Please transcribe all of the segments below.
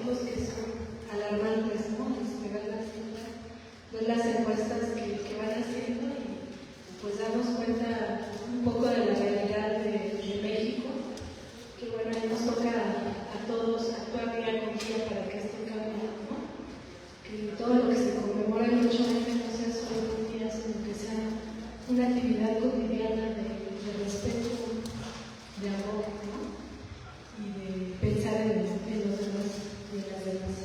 datos que son alarmantes, ¿no? Ver las encuestas que van haciendo y pues darnos cuenta un poco de la realidad de México, que bueno, ahí nos toca a todos actuar día con día para que esto cambie, ¿no? Que todo lo que se conmemora el 8M no sea solo un día, sino que sea una actividad cotidiana de respeto, de amor, ¿no? Y de pensar en los demás y en las demás.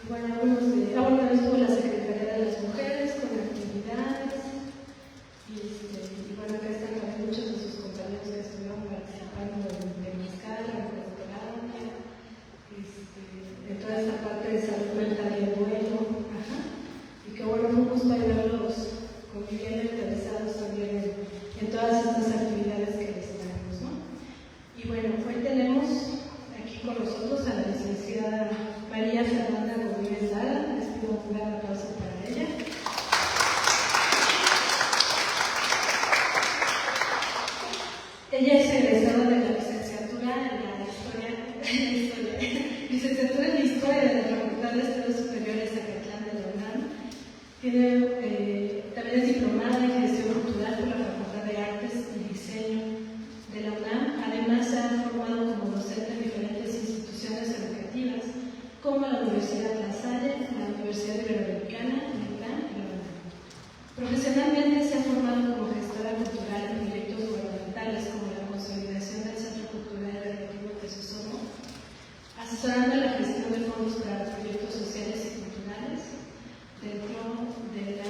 Y bueno, bueno, estuvo la Secretaría de las Mujeres con actividades y bueno, acá están también muchos de sus compañeros que estuvieron participando en Mezcala, en Terapia, en toda esta parte de salud mental y el duelo, y que bueno, fue un gusto verlos conviviendo interesados también en todas estas actividades que les traemos, ¿no? Y bueno, hoy tenemos aquí con nosotros a la licenciada María Fernanda Rodríguez Lara. Les pido un gran aplauso para ella. Ella es egresada de la licenciatura licenciatura en Historia de la Facultad de Estudios Superiores Zacatlán de la UNAM. También es diplomada en Gestión Cultural por la Facultad de Artes y Diseño de la UNAM. Además, se ha formado como docente en diferentes instituciones educativas, como la Universidad La Salle, la Universidad Iberoamericana, el PLAN y la UNAM. Profesionalmente se ha formado como gestora cultural en proyectos gubernamentales como la consolidación del Centro Cultural y Recreativo de Sosomo, asesorando la gestión de fondos para proyectos sociales y culturales dentro de la...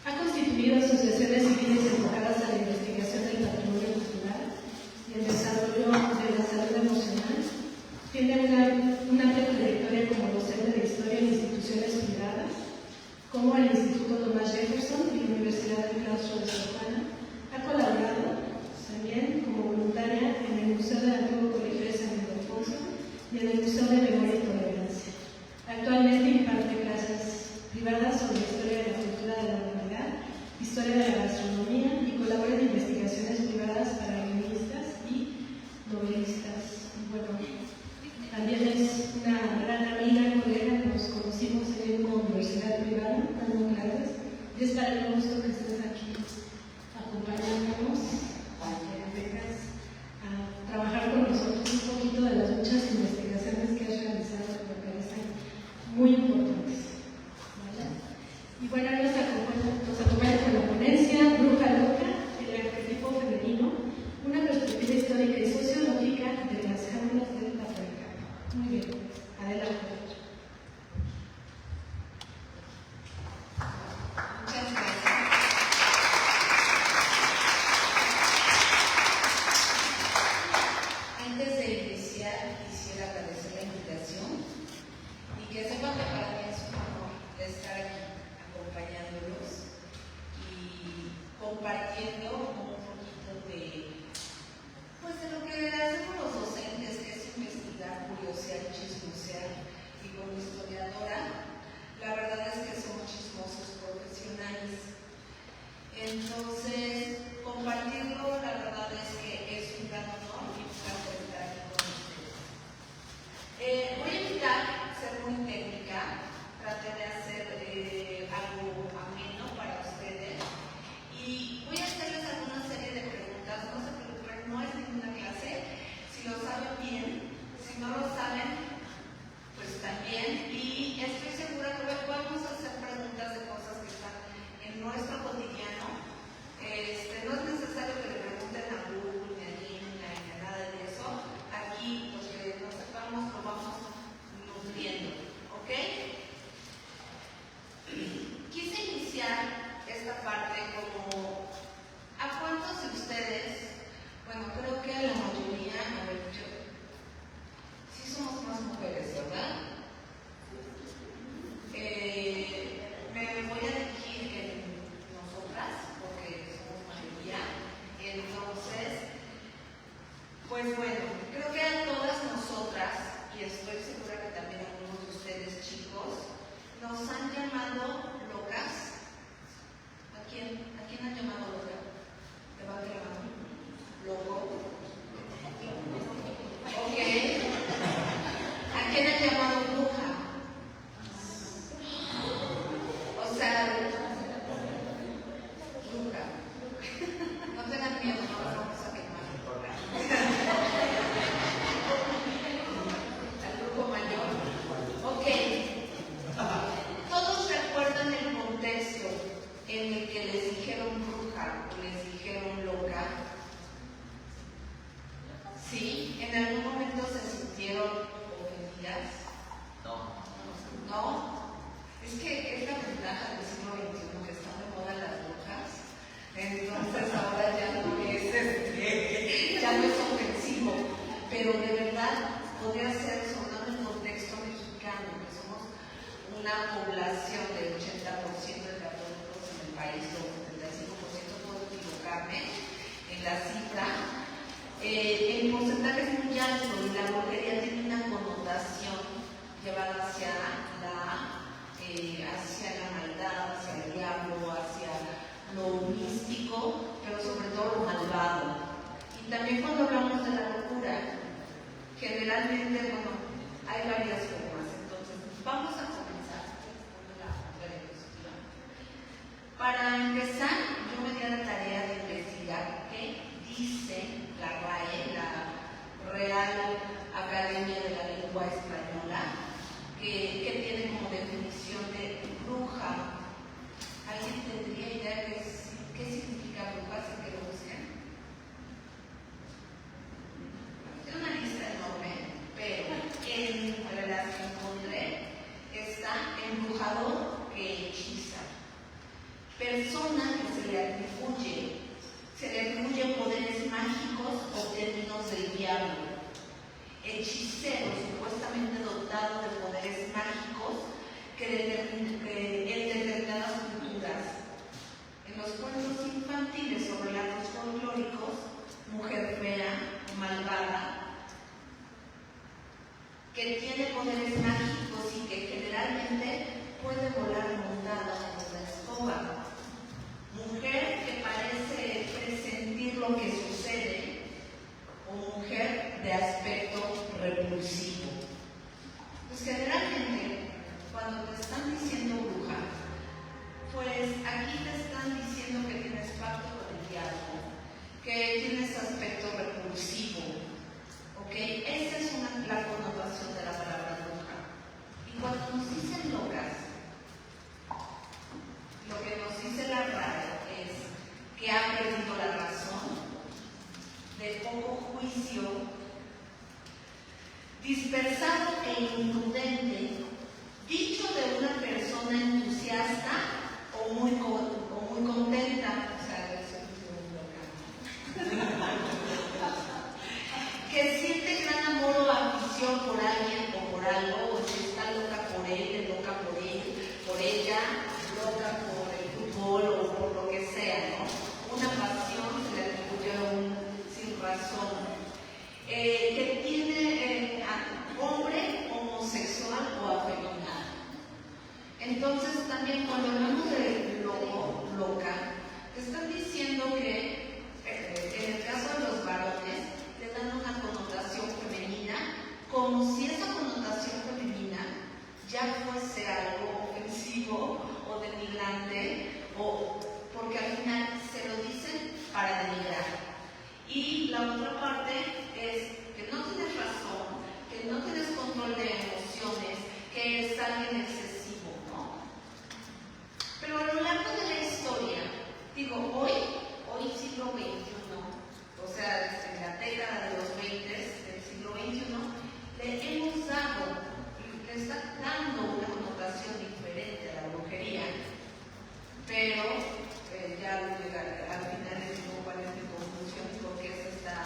Ha constituido asociaciones civiles enfocadas a la investigación del patrimonio cultural y el desarrollo de la salud emocional. Tiene una amplia trayectoria como docente de historia en instituciones privadas, como el Instituto Thomas Jefferson y la Universidad del Claustro de Sor Juana. Ha colaborado también como voluntaria en el Museo del Antiguo Colegio de San Ildefonso y en el Museo de Memoria y Tolerancia. Actualmente imparte clases privadas sobre historia de la cultura de la humanidad, historia de la gastronomía y colabora en investigaciones privadas para guionistas y novelistas. Bueno, también es una gran amiga, colega, nos conocimos en una universidad privada, dando clases, y es para el gusto que estés aquí acompañándonos a que vengas a trabajar con nosotros un poquito de las muchas investigaciones que has realizado la cifra. El porcentaje es muy alto y la brujería tiene una connotación llevada hacia la maldad, hacia el diablo, hacia lo místico, pero sobre todo lo malvado. Y también cuando hablamos de la locura, generalmente, bueno, hay varias formas. Entonces, vamos a comenzar. Para empezar, yo me di a la tarea de investigar qué dice la RAE, la Real Academia de la Lengua Española, que tiene como definición de bruja. ¿Alguien tendría idea de qué significa bruja sin que lo busquen? Es una lista enorme, pero entre las que encontré está embrujador que hechiza, persona que se le atribuye poderes mágicos obtenidos del diablo, hechicero supuestamente dotado de poderes mágicos en determinadas culturas. En los cuentos infantiles o relatos folclóricos, mujer fea, malvada, que tiene poderes mágicos y que generalmente puede volar montada en una escoba. Mujer que parece presentir lo que sucede, o mujer de aspecto repulsivo. Pues generalmente, cuando te están diciendo bruja, pues aquí te están diciendo que tienes pacto con el diablo, que tienes aspecto repulsivo. ¿Ok? Esa es la connotación de la palabra bruja. Y cuando nos dicen locas, lo que nos dice la RAE es que ha perdido la razón, de poco juicio, dispersado e imprudente, dicho de una persona entusiasta o muy contenta, o sea, que siente gran amor o afición por alguien o por algo, o si está loca por él, loca por él, por ella, loca por el fútbol o por lo que sea, ¿no? Una pasión se le atribuye sin razón. Que tiene hombre homosexual o afeminado. Entonces también cuando hablamos de loco, loca, te están diciendo que en el caso de los varones le dan una connotación femenina, como si esa connotación femenina ya fuese algo ofensivo o denigrante, o porque al final se lo dicen para denigrar. Y la otra parte es que no tienes razón, que no tienes control de emociones, que es alguien excesivo, ¿no? Pero a lo largo de la historia, digo, hoy siglo XXI, o sea, desde la década de los 20 del siglo XXI, le está dando una connotación diferente a la brujería, pero ya al final les digo cuál es mi conclusión y por qué se está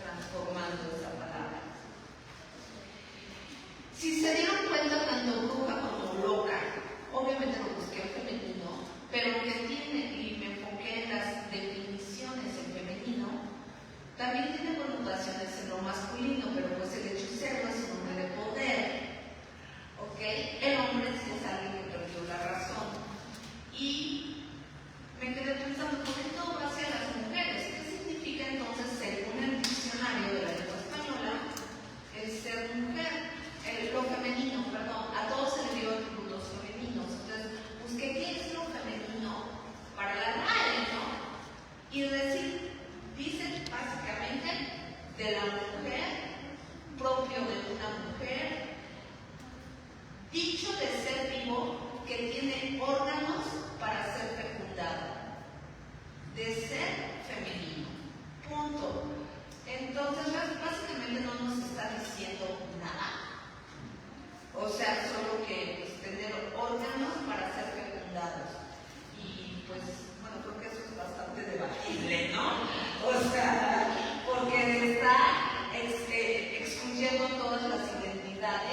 transformando esa palabra. Si se dieron cuenta, tanto bruja como loca, obviamente lo busqué en femenino, pero que tiene, y me enfoqué en las definiciones en femenino, también tiene connotaciones en lo masculino, pero pues el hechicero es un hombre de poder, ¿ok? El hombre sí es alguien que perdió la razón. Y me quedé pensando, ¿por qué todo va hacia las mujeres? ¿Qué significa entonces, según el diccionario de la lengua española, el ser mujer? Lo femenino, perdón, a todos se le dio atributos femeninos. Entonces, busqué qué es lo femenino para la RAE, ¿no? Y dice básicamente de la mujer, propio de una mujer, dicho de ser vivo que tiene órganos para ser fecundado, de ser femenino. Punto. Entonces, básicamente no nos está diciendo nada. O sea, solo que pues, tener órganos para ser fecundados. Y pues, bueno, creo que eso es bastante debatible, ¿no? O sea, porque está excluyendo todas las identidades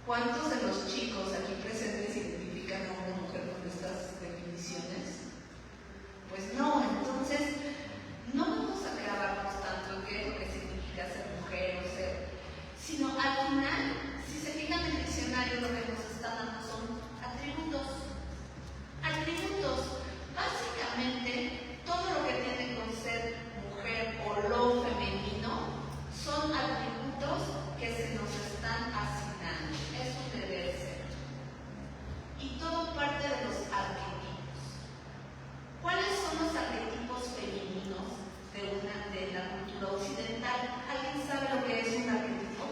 ¿Cuántos de los chicos aquí presentes identifican a una mujer con estas definiciones? Pues no, entonces no vamos a clavarnos tanto en qué es lo que significa ser mujer o ser, sino al final, si se fijan en el diccionario, lo que nos está dando son atributos. Atributos, básicamente, todo lo que tiene con ser mujer o lo femenino son atributos que se nos están asignando. Es un deber ser. Y todo parte de los arquetipos. ¿Cuáles son los arquetipos femeninos de la cultura occidental? ¿Alguien sabe lo que es un arquetipo?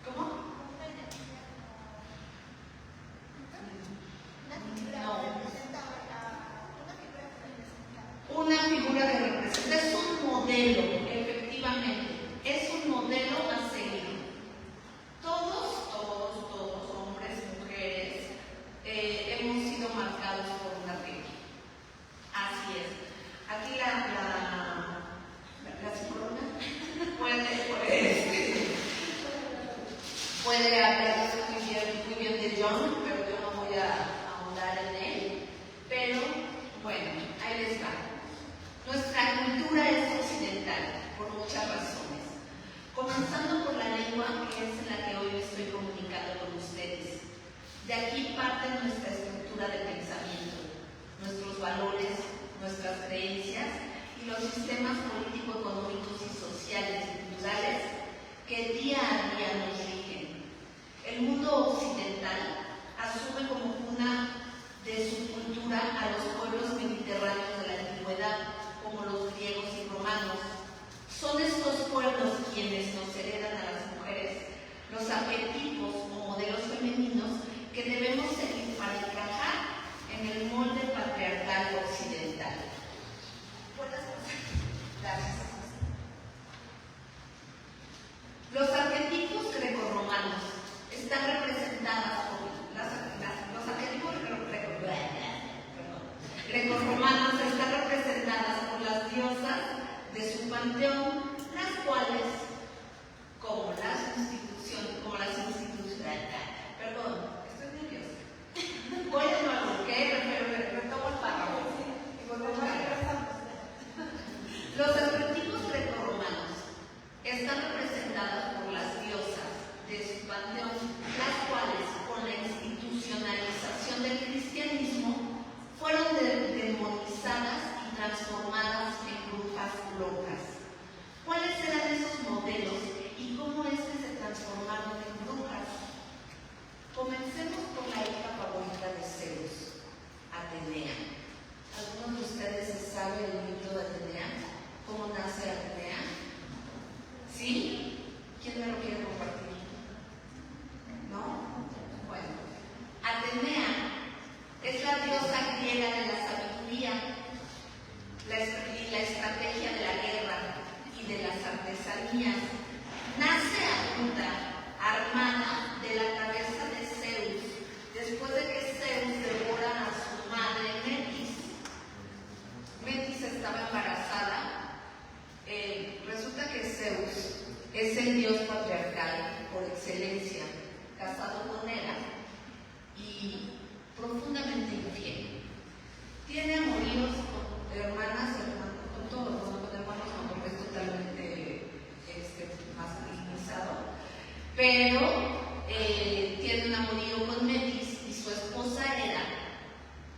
¿Cómo? Una figura que representa, es un modelo, efectivamente, es un modelo a seguir. Todos, hombres, mujeres, hemos sido marcados por un arquetipo. Así es. Aquí la psicóloga puede hablar muy bien de John, pero yo no voy a ahondar en él. Pero, bueno, ahí les va. Nuestra cultura es occidental, por muchas razones. Comenzando por la lengua, que es en la que hoy me estoy comunicando con ustedes. De aquí parte nuestra estructura de pensamiento, nuestros valores, nuestras creencias y los sistemas político, económicos y sociales y culturales que día a día nos rigen. El mundo occidental asume como cuna de su cultura a los pueblos mediterráneos de la antigüedad, como los griegos y romanos. Son estos pueblos quienes nos heredan a las mujeres los arquetipos o modelos femeninos que debemos seguir para encajar en el molde patriarcal occidental. Gracias. Los arquetipos grecorromanos están representados por los arquetipos grecorromanos están representadas por las diosas de su panteón, las cuales, como las instituciones, perdón, estoy nerviosa. Voy de nuevo, ¿ok? Retomo el párrafo. Los arquetipos grecorromanos están representadas por las diosas de su panteón, las cuales, con la institucionalización del cristianismo, fueron demonizadas y transformadas en brujas locas. ¿Cuáles eran esos modelos y cómo es que se transformaron en brujas? Comencemos por la hija favorita de Zeus, Atenea. ¿Alguno de ustedes sabe el mito de Atenea? ¿Cómo nace Atenea? ¿Sí? ¿Quién me lo quiere compartir? ¿No? Bueno, Atenea es la diosa griega de la sabiduría, la estrategia de la guerra y de las artesanías. Nace adulta, armada de la cabeza de Zeus, después de que Zeus devora a su madre Metis. Metis estaba embarazada. Resulta que Zeus es el dios patriarcal por excelencia, casado con Hera y profundamente infiel. Tiene amoríos con hermanas, con todos, con hermanos, porque es totalmente masculinizado, pero tiene un amorío con Metis y su esposa Hera,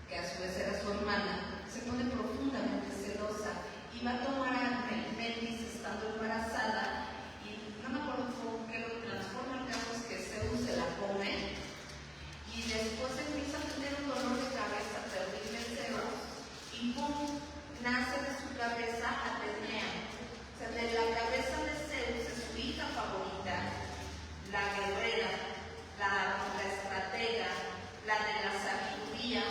que a su vez era su hermana, se pone profundamente celosa y va a tomar a Metis estando embarazada y no me acuerdo qué lo transforma, el caso es que Zeus se la come. Y después empieza a tener un dolor de cabeza terrible Zeus y ¡pum! Nace de su cabeza Atenea. O sea, de la cabeza de Zeus es su hija favorita, la guerrera, la estratega, la de la sabiduría,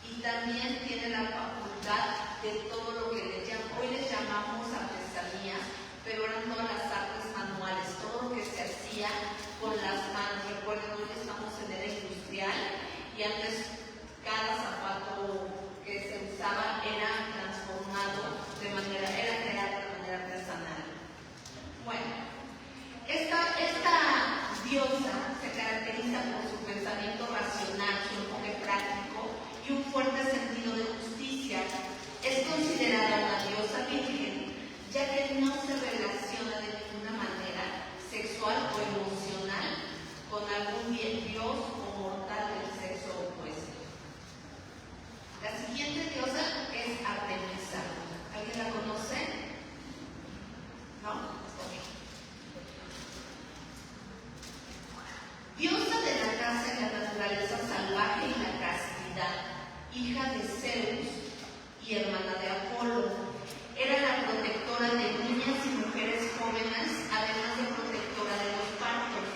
y también tiene la facultad de todo lo que hoy les llamamos artesanías, pero eran todas las artes manuales, todo lo que se hacía con las manos. Recuerden, hoy estamos en era industrial y antes cada zapato que se usaba era transformado era creado de manera artesanal. Bueno, esta hija de Zeus y hermana de Apolo. Era la protectora de niñas y mujeres jóvenes, además de protectora de los partos.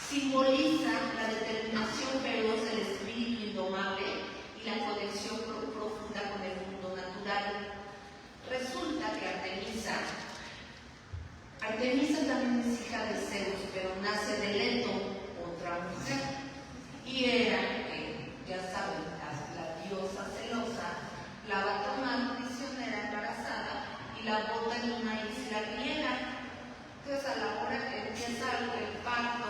Simboliza la determinación feroz del espíritu indomable y la conexión profunda con el mundo natural. Resulta que Artemisa también es hija de Zeus, pero nace de Leto, otra mujer, y era, ya saben, la diosa celosa, la va a tomar prisionera embarazada y la bota en una isla griega. Entonces, a la hora que empieza el parto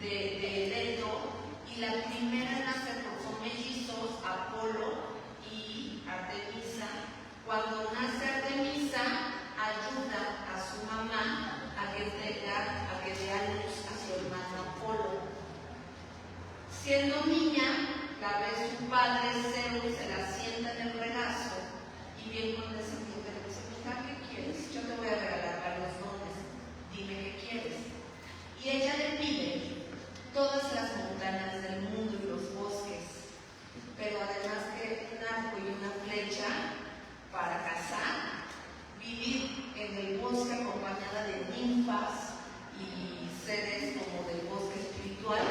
de Leto, y la primera nace con mellizos, Apolo y Artemisa. Cuando nace Artemisa, ayuda a su mamá a que dé a luz a su hermano Apolo. Siendo niña, la ve su padre Zeus, se la sienta en el regazo y bien condescendiente le dice: mira, ¿qué quieres? Yo te voy a regalar varios dones, dime qué quieres. Y ella le pide todas las montañas del mundo y los bosques, pero además que un arco y una flecha para cazar, vivir en el bosque acompañada de ninfas y seres como del bosque espiritual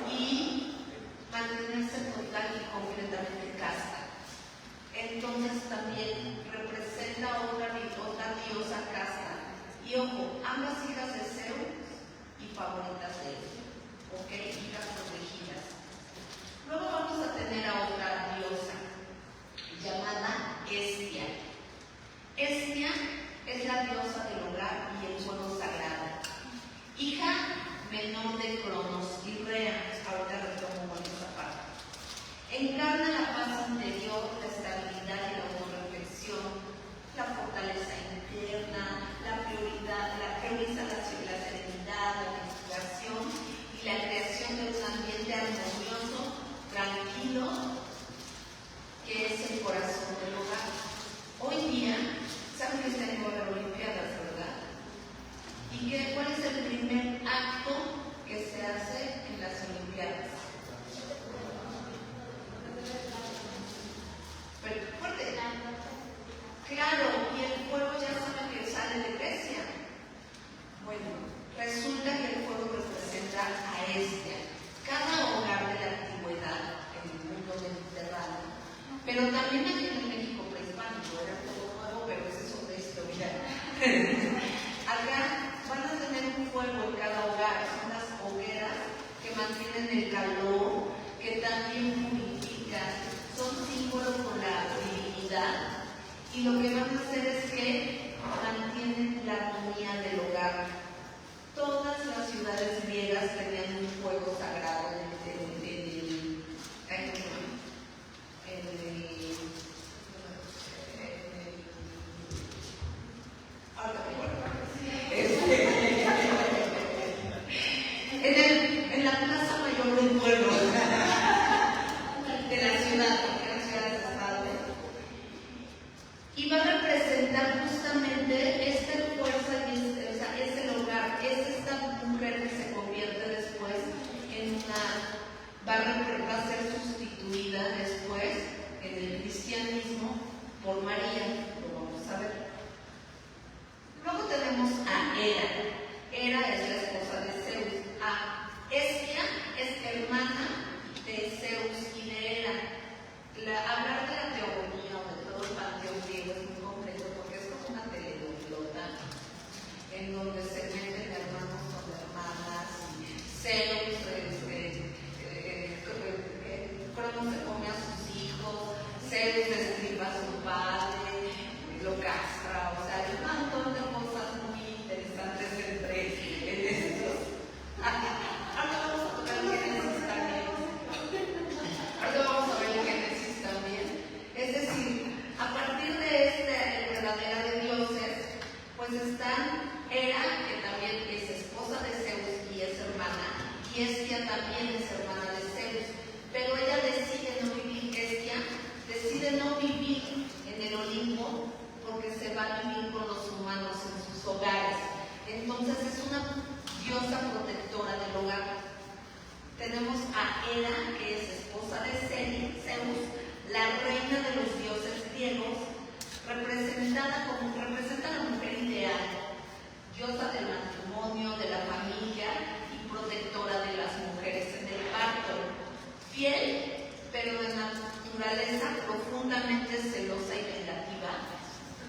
y mantenerse total y completamente casta. Entonces también representa otra diosa casta. Y ojo, ambas hijas de Zeus y favoritas de él, ¿ok? Hijas protegidas. Luego vamos a tener a otra diosa llamada Hestia. Hestia es la diosa del hogar y el fuego sagrado. Hija menor de Cronos y Rea, ahorita retomo con esta parte. Encarna la paz interior, la estabilidad y la autorreflexión, la fortaleza interna, prioriza la serenidad, la meditación y la creación de un ambiente armonioso, tranquilo, que es el corazón del hogar. Hoy día, ¿saben que está en las Olimpiadas, verdad? ¿Y cuál es el primer acto que se hace en las Olimpiadas? Pero fuerte. Claro, y el fuego ya saben que sale de Grecia. Bueno, resulta que el fuego representa a Hestia. Cada hogar de la antigüedad en el mundo mediterráneo, pero también aquí en México prehispánico, era todo nuevo, pero esa es otra historia. Acá van a tener un fuego en cada hogar, son las hogueras que mantienen el calor, que también purifican, son símbolos con la divinidad, y lo que van a hacer es que mantienen la armonía del hogar. Todas las ciudades griegas tenían un fuego sagrado en la plaza mayor del pueblo de la ciudad, porque eran ciudades-estado, y va a representar justamente esta fuerza, es el hogar, es esta mujer que se convierte después en va a ser sustituida después en el cristianismo por María, lo vamos a ver. Luego tenemos a Hera. Hera es la esposa de Zeus. Hestia es hermana de Zeus y de Hera. Hablar de la teogonía o de todo el panteón griego es muy complejo porque es como una telenovelota en donde se meten hermanos con hermanas y Zeus, Cronos se come a sus hijos, Zeus destripa a su padre, lo castra, o sea, hay un montón de cosas muy interesantes entre estos. Ahora vamos a tocar el Génesis también. Ahora vamos a ver el Génesis también. Es decir, a partir de esta enredadera de dioses, pues están Hera, que también es esposa de Zeus y es hermana, y Hestia también es hermana de Zeus. Pero ella decide no vivir, Hestia decide no vivir en el Olimpo porque se va a vivir con los humanos en sus hogares. Entonces es una diosa protectora del hogar. Tenemos a Hera, que es esposa de Zeus, la reina de los dioses griegos, representa a la mujer ideal, diosa del matrimonio, de la familia y protectora de las mujeres en el parto, fiel, pero de naturaleza profundamente celosa y vengativa,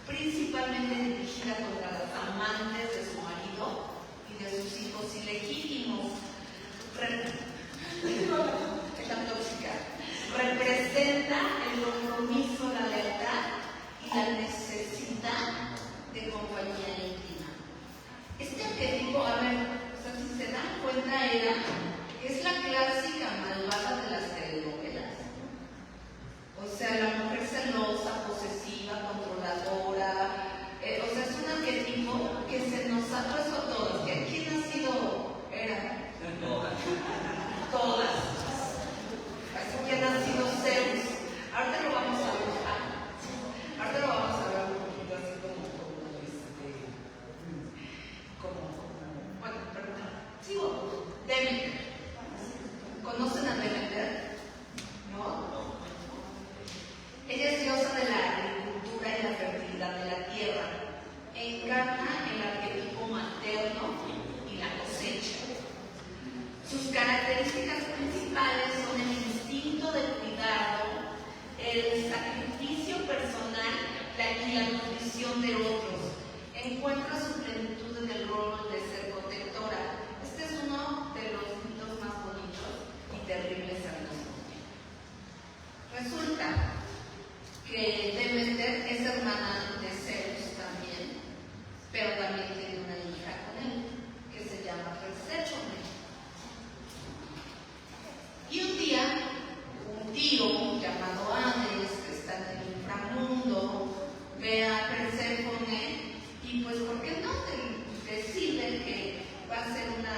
principalmente dirigida contra los amantes de su marido y de sus hijos ilegítimos. Es la tóxica. Representa el compromiso, la lealtad y la necesidad de compañía íntima. Este arquetipo, a ver, o sea, si se dan cuenta, es la clásica malvada de las telenovelas. O sea, la mujer celosa, posesiva, controladora. O sea, es un arquetipo que se nos ha puesto a todas. ¿Quién ha sido? Todas. Así que han sido Zeus. Ahorita lo vamos a ver. Ahorita lo vamos a ver un poquito así bueno, perdón. Sigo. Demeter. ¿Conocen a Demeter? ¿No? Ella es diosa de la agricultura y la fertilidad de la tierra. Encarna el arquetipo materno y la cosecha. Sus características principales son el instinto de cuidado, el sacrificio personal y la nutrición de otros. Encuentra su plenitud en el rol de ser protectora. Este es uno de los mitos más bonitos y terribles al mismo tiempo. Resulta que Demeter es hermana de Zeus también, pero también tiene una hija con él, que se llama Perséfone. Y un día, un tío llamado Hades, que está en el inframundo, ve a Perséfone y pues, ¿por qué no? Decide que va a ser una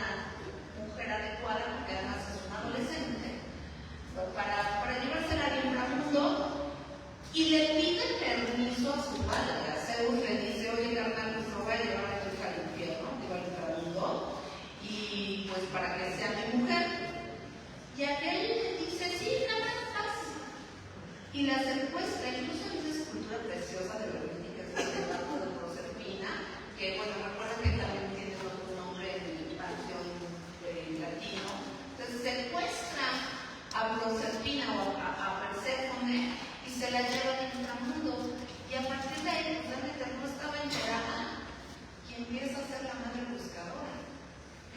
mujer adecuada, porque además es una adolescente, para llevársela al inframundo, y le pide permiso a su padre. A Zeus le dice: oye, carnal, pues no voy a llevar a tu hija al infierno, digo, al inframundo, y pues para que sea mi mujer. Y aquel le dice: sí, nada más paz. Y la secuestra. Incluso hay una escultura preciosa de Berlín, que es el barco de Proserpina, que, bueno, recuerda que también tiene otro nombre en el panteón latino. Entonces secuestra a Proserpina o a Perséfone y se la lleva al inframundo. Y a partir de ahí, Demeter no estaba enterada y empieza a ser la madre buscadora.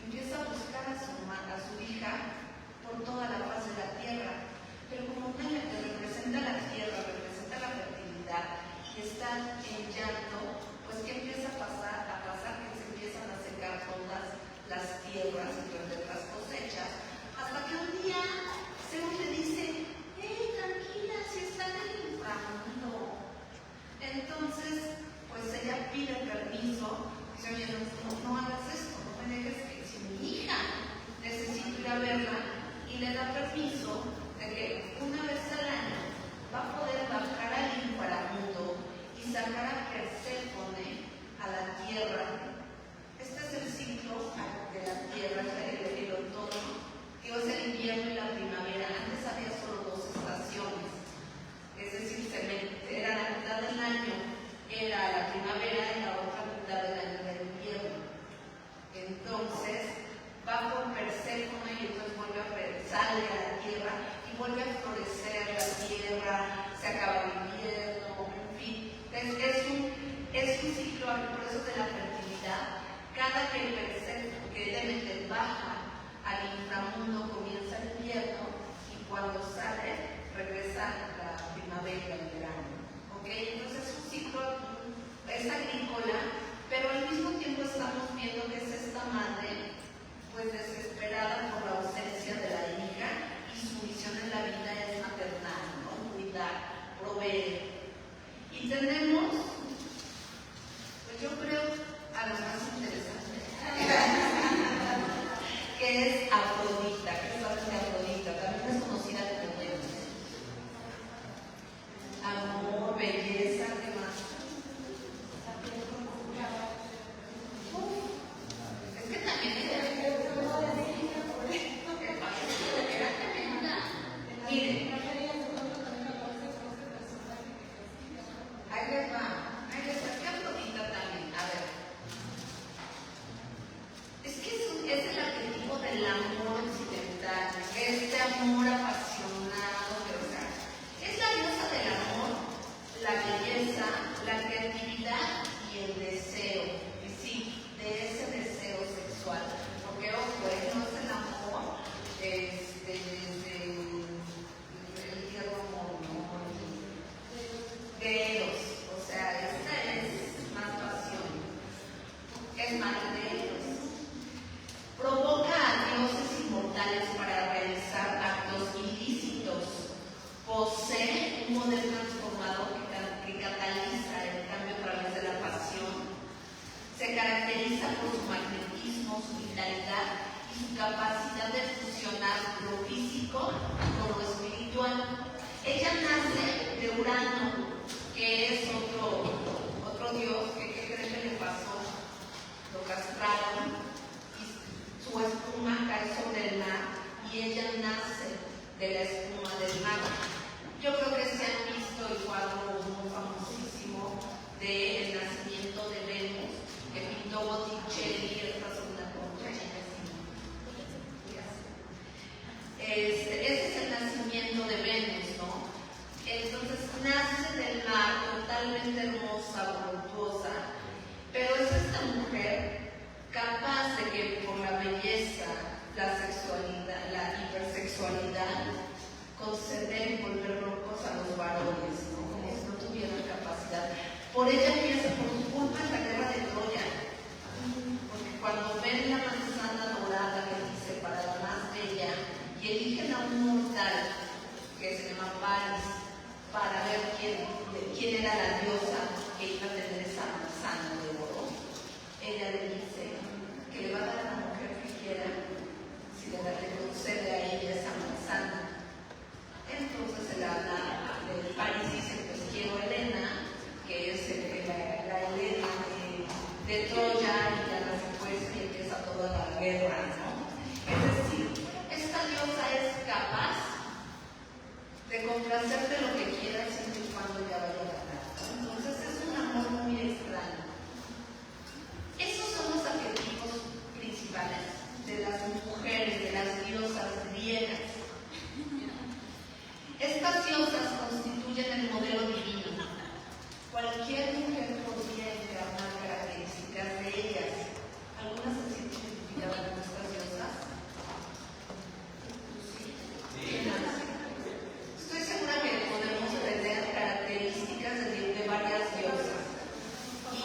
Empieza a buscar a su hija por toda la faz de la tierra. Pero como Demeter representa la tierra, representa la fertilidad y está en llanto, pues ¿qué empieza a pasar? Que se empiezan a secar todas las tierras y perder las cosechas. Hasta que un día Zeus le dice: tranquila, si está en el inframundo. Entonces, pues ella pide permiso, dice: oye, no hagas esto, no me dejes que si mi hija necesito ir a verla, y le da permiso de que una vez al año va a poder bajar al inframundo y sacar a Perséfone a la tierra. Este es el ciclo de la tierra, el otoño, que es el invierno y la primavera. Antes había solo dos estaciones, es decir, era la mitad del año, era la primavera, y la otra mitad del año era el invierno. Entonces va por Perséfone y entonces sale a la tierra y vuelve a florecer la tierra, se acaba el invierno, en fin. Es un ciclo, por eso de la fertilidad. Cada que Demeter baja al inframundo comienza el invierno, y cuando sale regresa la primavera, el verano. ¿Okay? Entonces es un ciclo, es agrícola, pero al mismo tiempo estamos viendo que es esta madre pues desesperada por la ausencia de la hija, y su misión en la vida es maternal, ¿no? Cuidar, proveer. Y tenemos, pues yo creo, a lo más interesante, que es Afrodita. ¿Qué saben de Afrodita? También es conocida como Venus. Amor, belleza, ¿qué más? Es que también era tremenda. Miren, Urano, que es otro dios, que ¿qué creen que le pasó? Lo castraron y su espuma cae sobre el mar y ella nace de la espuma del mar. Yo creo que se han visto el cuadro muy famosísimo del nacimiento de Venus, que pintó Botticelli, esta es una concha. Ese es el nacimiento de Venus, ¿no? Entonces nace del mar, totalmente hermosa, voluptuosa, pero es esta mujer capaz de que por la belleza, la sexualidad, la hipersexualidad, conceder y volver locos a los varones, ¿no? Como si no tuvieran capacidad. Por ella empieza, por su culpa, en la guerra de Troya. Porque cuando ven la manzana dorada que dice para la más bella y eligen a un mortal que se llama Paris para ver quién era la diosa que iba a tener esa manzana de oro, ella le dice que le va a dar a la mujer que quiera si le concede a ella esa manzana. Entonces el Paris dice, pues quiero a Helena, que es la Helena de Troya, y ya la secuestra y empieza toda la guerra, ¿no? Es decir, esta diosa es capaz de complacerte lo que quieras siempre y cuando ya vaya a ganar. Entonces es un amor muy extraño. Esos son los arquetipos principales de las mujeres, de las diosas griegas. Estas diosas constituyen el modelo divino. Cualquier mujer podría encarnar características de ellas. ¿Algunas se sienten identificadas con estas diosas? Sí. Estoy segura que podemos tener características de varias diosas.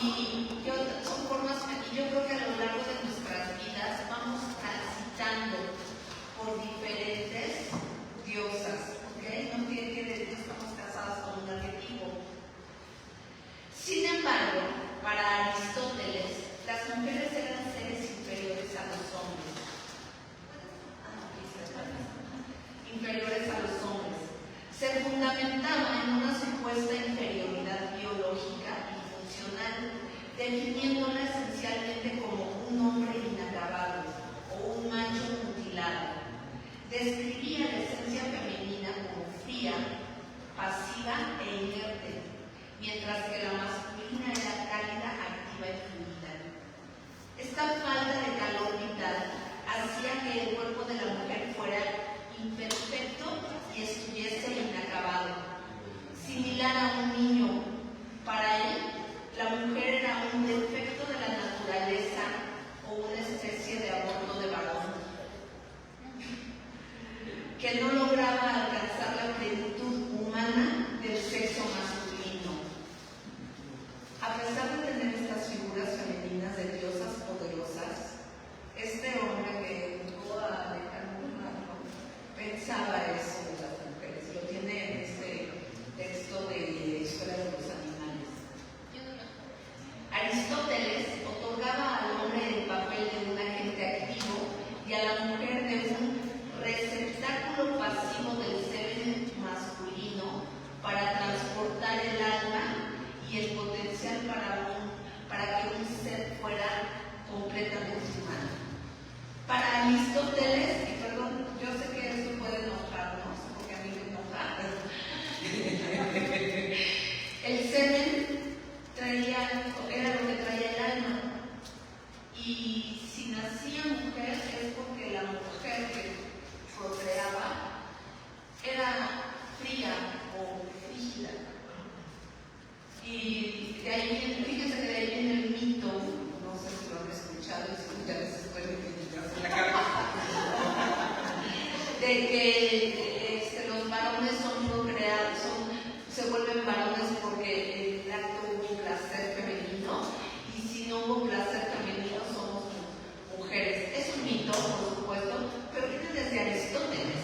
Y son formas, y yo creo que a lo largo de nuestras vidas vamos transitando por diferentes diosas. No quiere que estamos casadas con un arquetipo. Sin embargo, para Aristóteles, las mujeres eran seres inferiores a los hombres. Inferiores a los hombres. Se fundamentaba en una supuesta inferioridad biológica y funcional, definiéndola esencialmente como un hombre inacabado o un macho mutilado. Describía la esencia femenina como fría, pasiva e inerte, mientras que la masculina era cálida, activa y fluida. Esta falta de calor vital hacía que el cuerpo de la mujer fuera imperfecto y estuviese inacabado, similar a un niño. Para él, la mujer era un defecto de la naturaleza o una especie de aborto de varón, que no lograba alcanzar la plenitud humana del sexo masculino. A pesar de tener estas figuras femeninas de diosas poderosas, este hombre que jugó a pensaba eso de las mujeres. Lo tiene en este texto de Historia de los Animales. Aristóteles otorgaba al hombre el papel de un agente activo y a la mujer de un receptáculo pasivo del semen masculino para transportar el alma y el potencial para que un ser fuera completamente humano. Para Aristóteles, y perdón, yo sé que esto puede enojarnos, porque a mí me enoja, el semen era lo que traía el alma, y si nacía mujer es porque la mujer que procreaba era fría o frígida. Y de ahí viene, fíjense que de ahí viene el mito, no sé si lo han escuchado, ya les pueden en la cabeza, de que los varones son procreados, se vuelven varones porque el acto hubo un placer femenino, y si no hubo placer femenino somos mujeres. Es un mito, por supuesto, pero viene desde Aristóteles.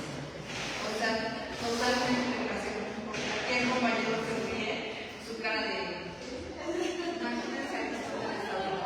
O sea, totalmente casi, porque aquel compañero se ríe, su cara de... Imagínense a Aristóteles ahora.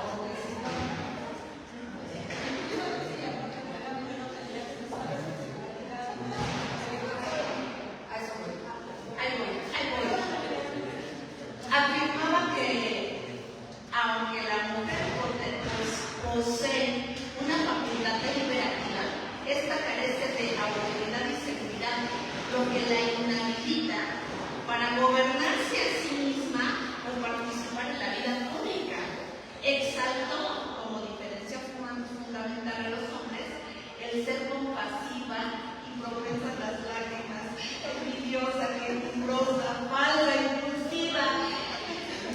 propensa a las lágrimas, envidiosa, quejumbrosa, falsa, impulsiva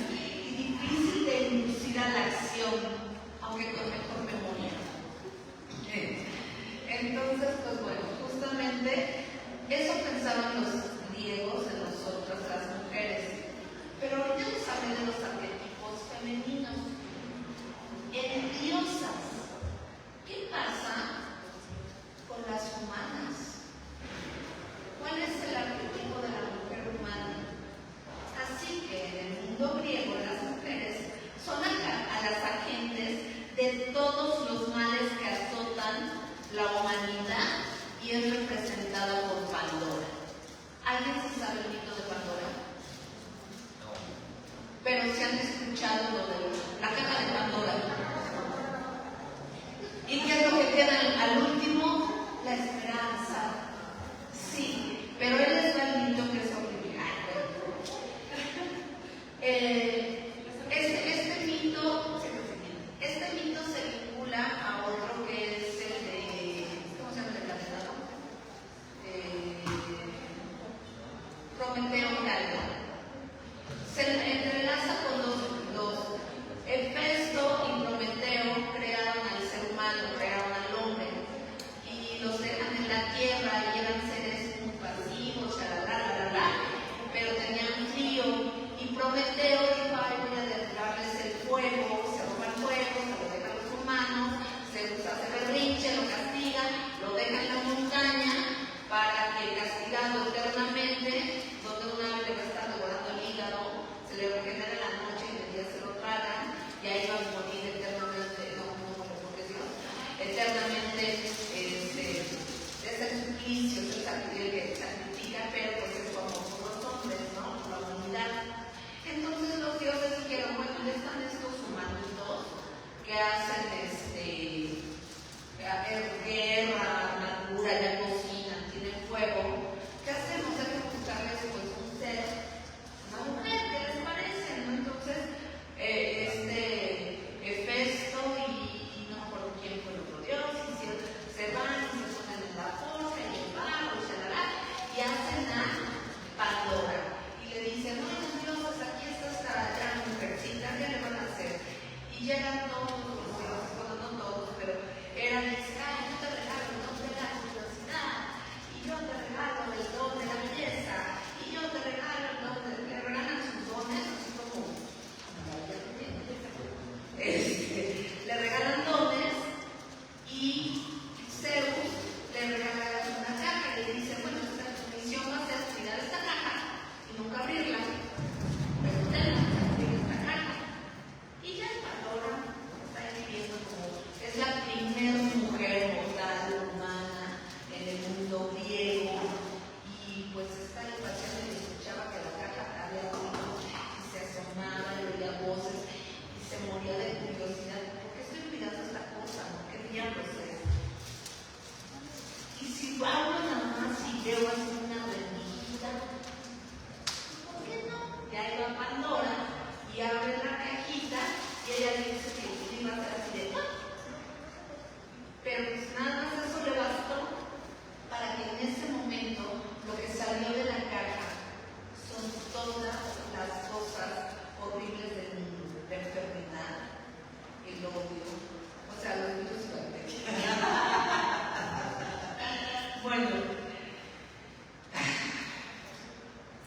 y difícil de inducir a la acción, aunque con mejor memoria. Entonces, pues bueno, justamente eso pensaban los griegos en nosotras las mujeres. Pero ahorita les hablé de los arquetipos femeninos. Envidiosas. ¿Qué pasa con las humanas? ¿Cuál es el arquetipo de la mujer humana? Así que en el mundo griego las mujeres son a las agentes de todos los males que azotan la humanidad y es representada por Pandora. ¿Alguien se sabe el mito de Pandora? Pero si han escuchado lo de la caja de Pandora. ¿Y qué es lo que queda al último? La esperanza. Sí, pero él les da el mito que es horrible. Este mito se vincula a otro que es el de, ¿cómo se llama el planeta? Prometeo Galileo. Se entrelaza con los Hefesto y Prometeo crearon al ser humano, crearon al hombre y los dejan en la tierra y eran seres muy pasivos, pero tenían frío y Prometeo dijo, ay, voy a darles el fuego, se roba el fuego, se lo deja a los humanos, se hace berrinche, lo castigan, lo dejan en la montaña para que castigado eternamente, donde un ave le va a estar devorando el hígado, se le regenera la noche y el día se lo tragan y ahí va a morir eternamente, eternamente es el suplicio, es el sacrifica, pero pues es como por los hombres, ¿no? Por la humanidad. Entonces los dioses dijeron, bueno, ya están estos humanitos que hacen guerra, armadura, ya cocinan, tienen fuego. ¿Qué hacemos? Hay que buscarles pues un ser, una mujer, ¿qué les parece? ¿No? Entonces, Hefesto y no me acuerdo quién fue el otro dios, se van y se ponen en la forja y el barro y hacen a Pandora. Y le dicen, bueno, dioses, aquí está esta gran mujercita, ¿qué le van a hacer? Y llegan todos los dioses, bueno, no todos, pero eran, ay, yo te regalo el don de la curiosidad, y yo te regalo el don de la belleza, y yo te regalo el don de... Le regalan sus dones, así como... le regalan dones, y Zeus le regala una caja y le dice, bueno, tu misión va a ser cuidar esta caja y nunca abrirla, pero usted no va a abrir esta caja. Y ya Pandora está viviendo como, es la primera mujer mortal humana en el mundo griego y pues está en paciente y escuchaba que la caja había ruido y se asomaba y oía voces y se moría de curiosidad, ¿por qué estoy cuidando esta cosa? ¿No? ¿Qué diablos es? Y si hablo nada más y veo así una rendijita, ¿por qué no? Y ahí va Pandora y abre la cajita y ella dice que iba a ser así de ¡ah! Pero pues nada más eso le bastó para que en ese momento lo que salió de la caja son todas las cosas horribles del mundo, la enfermedad, el odio, o sea, los virus y bacterias. Bueno,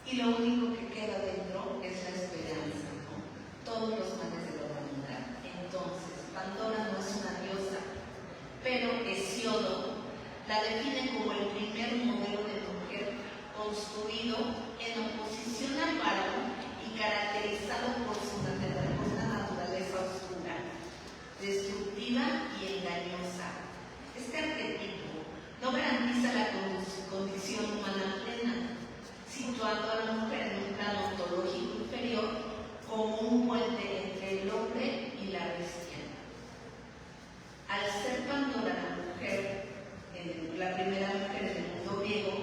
y lo único que queda dentro es la esperanza, ¿no? Todos los males de la humanidad. Entonces, Pandora no es una diosa, pero Hesiodo la define como el primer modelo de mujer construido en oposición al varón y caracterizado por su naturaleza oscura, destructiva y engañosa. Este arquetipo no garantiza la condición humana plena, situando a la mujer en un plano ontológico inferior como un puente entre el hombre y la bestia. Al ser Pandora la mujer, la primera mujer en el mundo griego,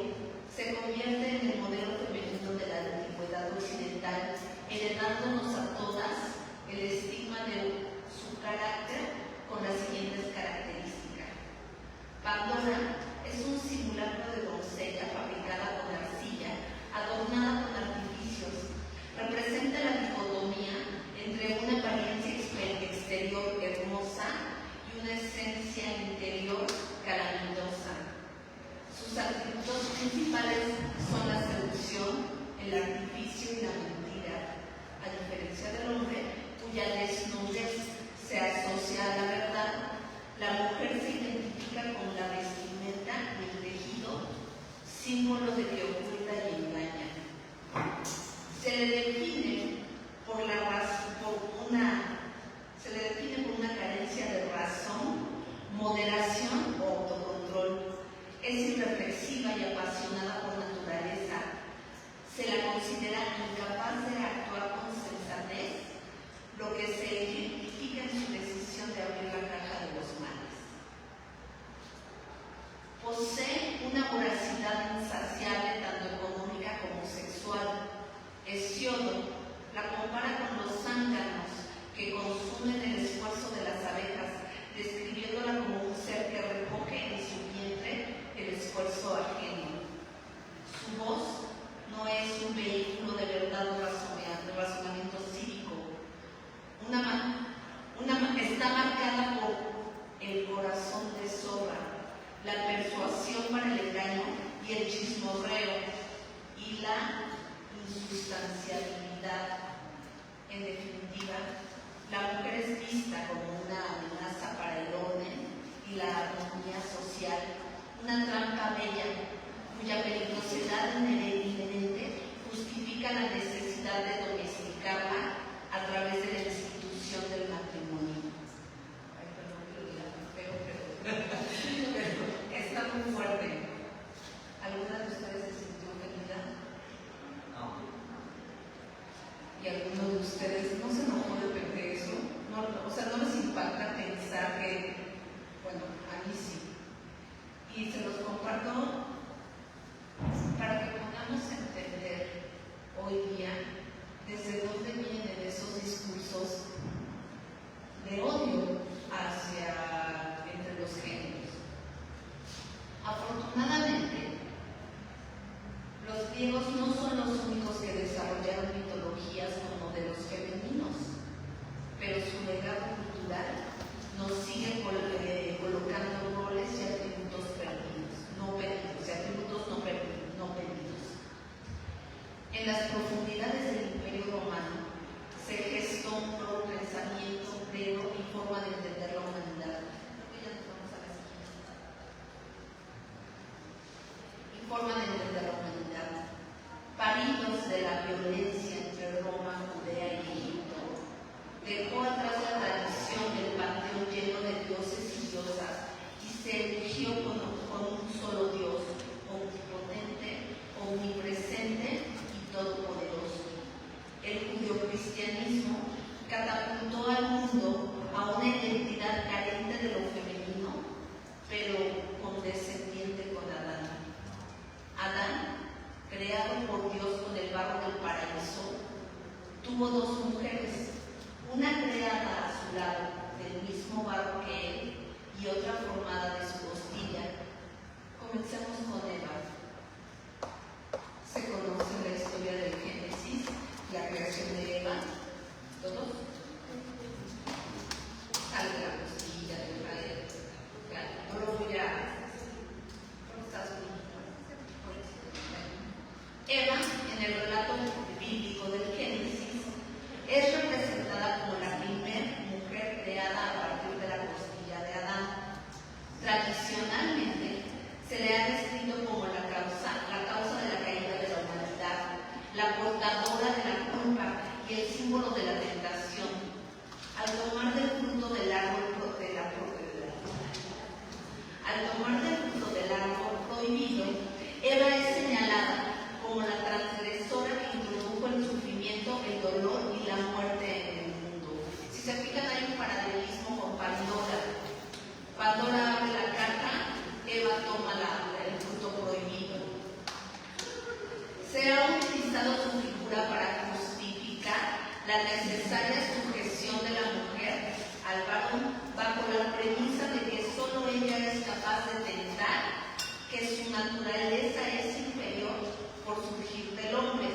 se convierte en el modelo femenino de la antigüedad occidental, heredándonos a todas el estigma de su carácter con las siguientes características. Pandora es un simulacro de una esencia interior calamitosa. Sus atributos principales son la seducción, el artificio y la mentira, a diferencia del hombre, cuya desnudez se asocia a la verdad. La mujer se identifica con la vestimenta y el tejido, símbolo de que oculta y engaña. Se le define por una carencia de razón, moderación o autocontrol. Es irreflexiva y apasionada por naturaleza. Se la considera incapaz de actuar con sensatez, lo que se ejemplifica en su decisión de abrir la caja de los males. Posee una voracidad insaciable tanto económica como sexual. Hesiodo la compara con los zánganos que consumen el esfuerzo de las abejas, describiéndola como un ser que recoge en su vientre el esfuerzo ajeno. Su voz no es un vehículo de verdad o razonamiento cívico. Está marcada por el corazón de sobra, la persuasión para el engaño y el chismorreo, y la insustancialidad. En definitiva, la mujer es vista como una amenaza para el orden y la armonía social, una trampa bella, cuya peligrosidad inherente justifica la necesidad de domesticarla a través de la institución del matrimonio. Ay, perdón que lo diga muy feo, pero está muy fuerte. ¿Alguna de ustedes se sintió ofendida? No. ¿Y alguno de ustedes no se enojó de eso? ¿No les impacta pensar que, bueno, a mí sí? Y se los comparto para que podamos entender hoy día desde dónde vienen esos discursos de odio entre los géneros. Afortunadamente, los griegos no son los únicos que desarrollaron mitologías con modelos femeninos, pero su legado cultural nos sigue colocando roles y atributos no pedidos. En las profundidades del Imperio Romano se gestó un nuevo pensamiento, credo y forma de entender la humanidad. Paridos de la violencia entre Roma, Judea y Egipto, dejó atrás la tradición del panteón lleno de dioses y diosas y se erigió con un solo Dios, omnipotente, omnipresente y todopoderoso. El judeocristianismo catapultó al mundo a una identidad carente de lo femenino, pero condescendiente con Adán. Adán, creado por Dios con el barro del paraíso, tuvo dos mujeres, una creada a su lado del mismo barro que él y otra formada de su costilla. Comencemos con Eva. Se conoce la historia del Génesis, la creación de Eva. ¿Todos? Sale la costilla de Israel. No lo voy a... ¿Cómo estás? Eva, en el relato bíblico del Génesis, es representada como la primera mujer creada a partir de la costilla de Adán. Tradicionalmente, se le ha descrito como la causa de la caída de la humanidad, la portadora de la culpa y el símbolo de la tentación. Al tomar del fruto del árbol prohibido, Eva es señalada como la transgresora que introdujo el sufrimiento, el dolor y la muerte en el mundo. Si se fijan, hay un paralelismo con Pandora. Pandora abre la caja, Eva toma el fruto prohibido. Se ha utilizado su figura para justificar la necesaria sujeción de la mujer al varón bajo la premisa de que solo ella es capaz de tentar, que su naturaleza es inferior por surgir del hombre.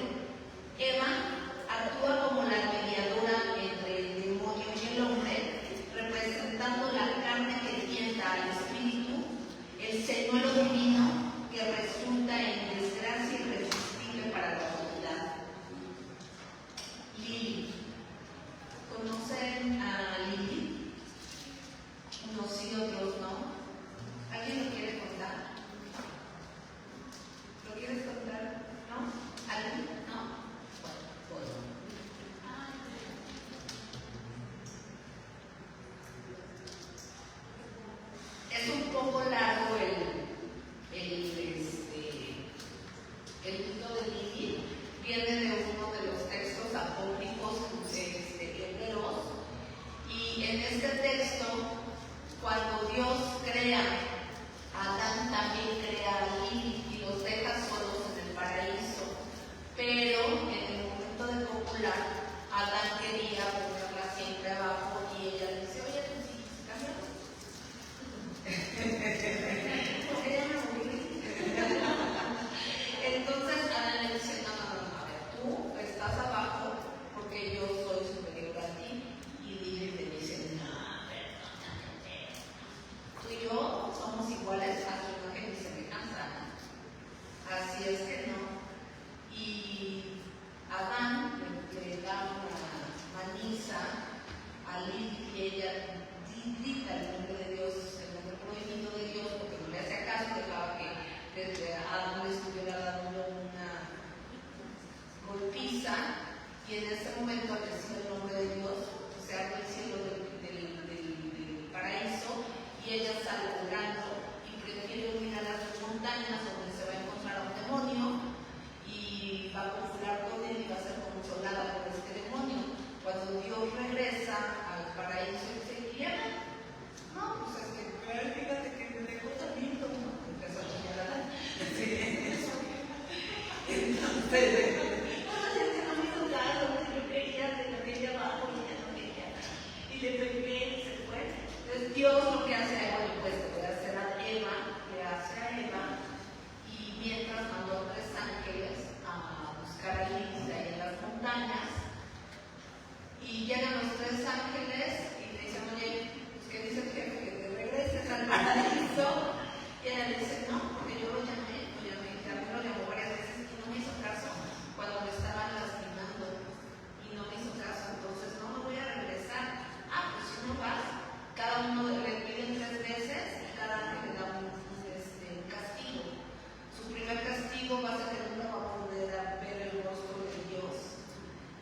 Eva actúa como la mediadora entre el demonio y el hombre, representando la carne señuelo divino que resulta en desgracia irresistible para la humanidad. Lili. ¿Conocen a Lili? Unos sí, otros no. ¿Alguien lo quiere contar? ¿Lo quieres contar? ¿No? ¿Alguien? No. Bueno. Es un poco largo el mito de Lili. Viene de uno de los textos apócrifos hebreos. Y en este texto, cuando Dios crea a Adán, también crea a Lili y los deja solos en el paraíso. Pero en el momento de copular, Adán quería ponerla siempre abajo y ella le dice: oye, pues sí, cámbialo. Porque ella me aburrí. Entonces Adán le dice: no, a ver, tú estás abajo porque yo soy superior a ti. Y Lili le dice: no, perdóname. Tú y yo somos iguales a tu imagen y semejanza. Así es que no. Y Adán le da una maniza a Lili y ella grita el nombre de Dios, el nombre prohibido de Dios, porque no le hacía caso, dejaba que Adán le estuviera dando una golpiza, y en ese momento apareció el nombre de Dios, se abre el cielo del paraíso y ella sale volando y prefiere huir a las montañas donde se va a encontrar a un demonio y va a conjurar con él y va a ser consolada por este demonio. Cuando Dios regresa al paraíso y dice: ¿quién? No, pues es que fíjate que me dejó también, ¿no? Empezó a chillar. Entonces, no me hizo caso, yo quería de la media abajo y ella no quería. Y le pegué y se fue. Entonces Dios lo que hace, bueno, pues le puede hacer a Eva, y mientras mandó a 3 ángeles a buscar a Lili ahí en las montañas. Y llegan los 3 ángeles y le dicen: oye, pues ¿qué dice el jefe? Que te regreses al paraíso. Y ella le dice: no, porque yo lo llamé, también lo llamó varias veces y no me hizo caso cuando me estaban lastimando. Y no me hizo caso, entonces no me voy a regresar. Ah, pues si no vas, cada uno le piden 3 veces y cada ángel le da un castigo. Su primer castigo va a ser que nunca va a poder ver el rostro de Dios.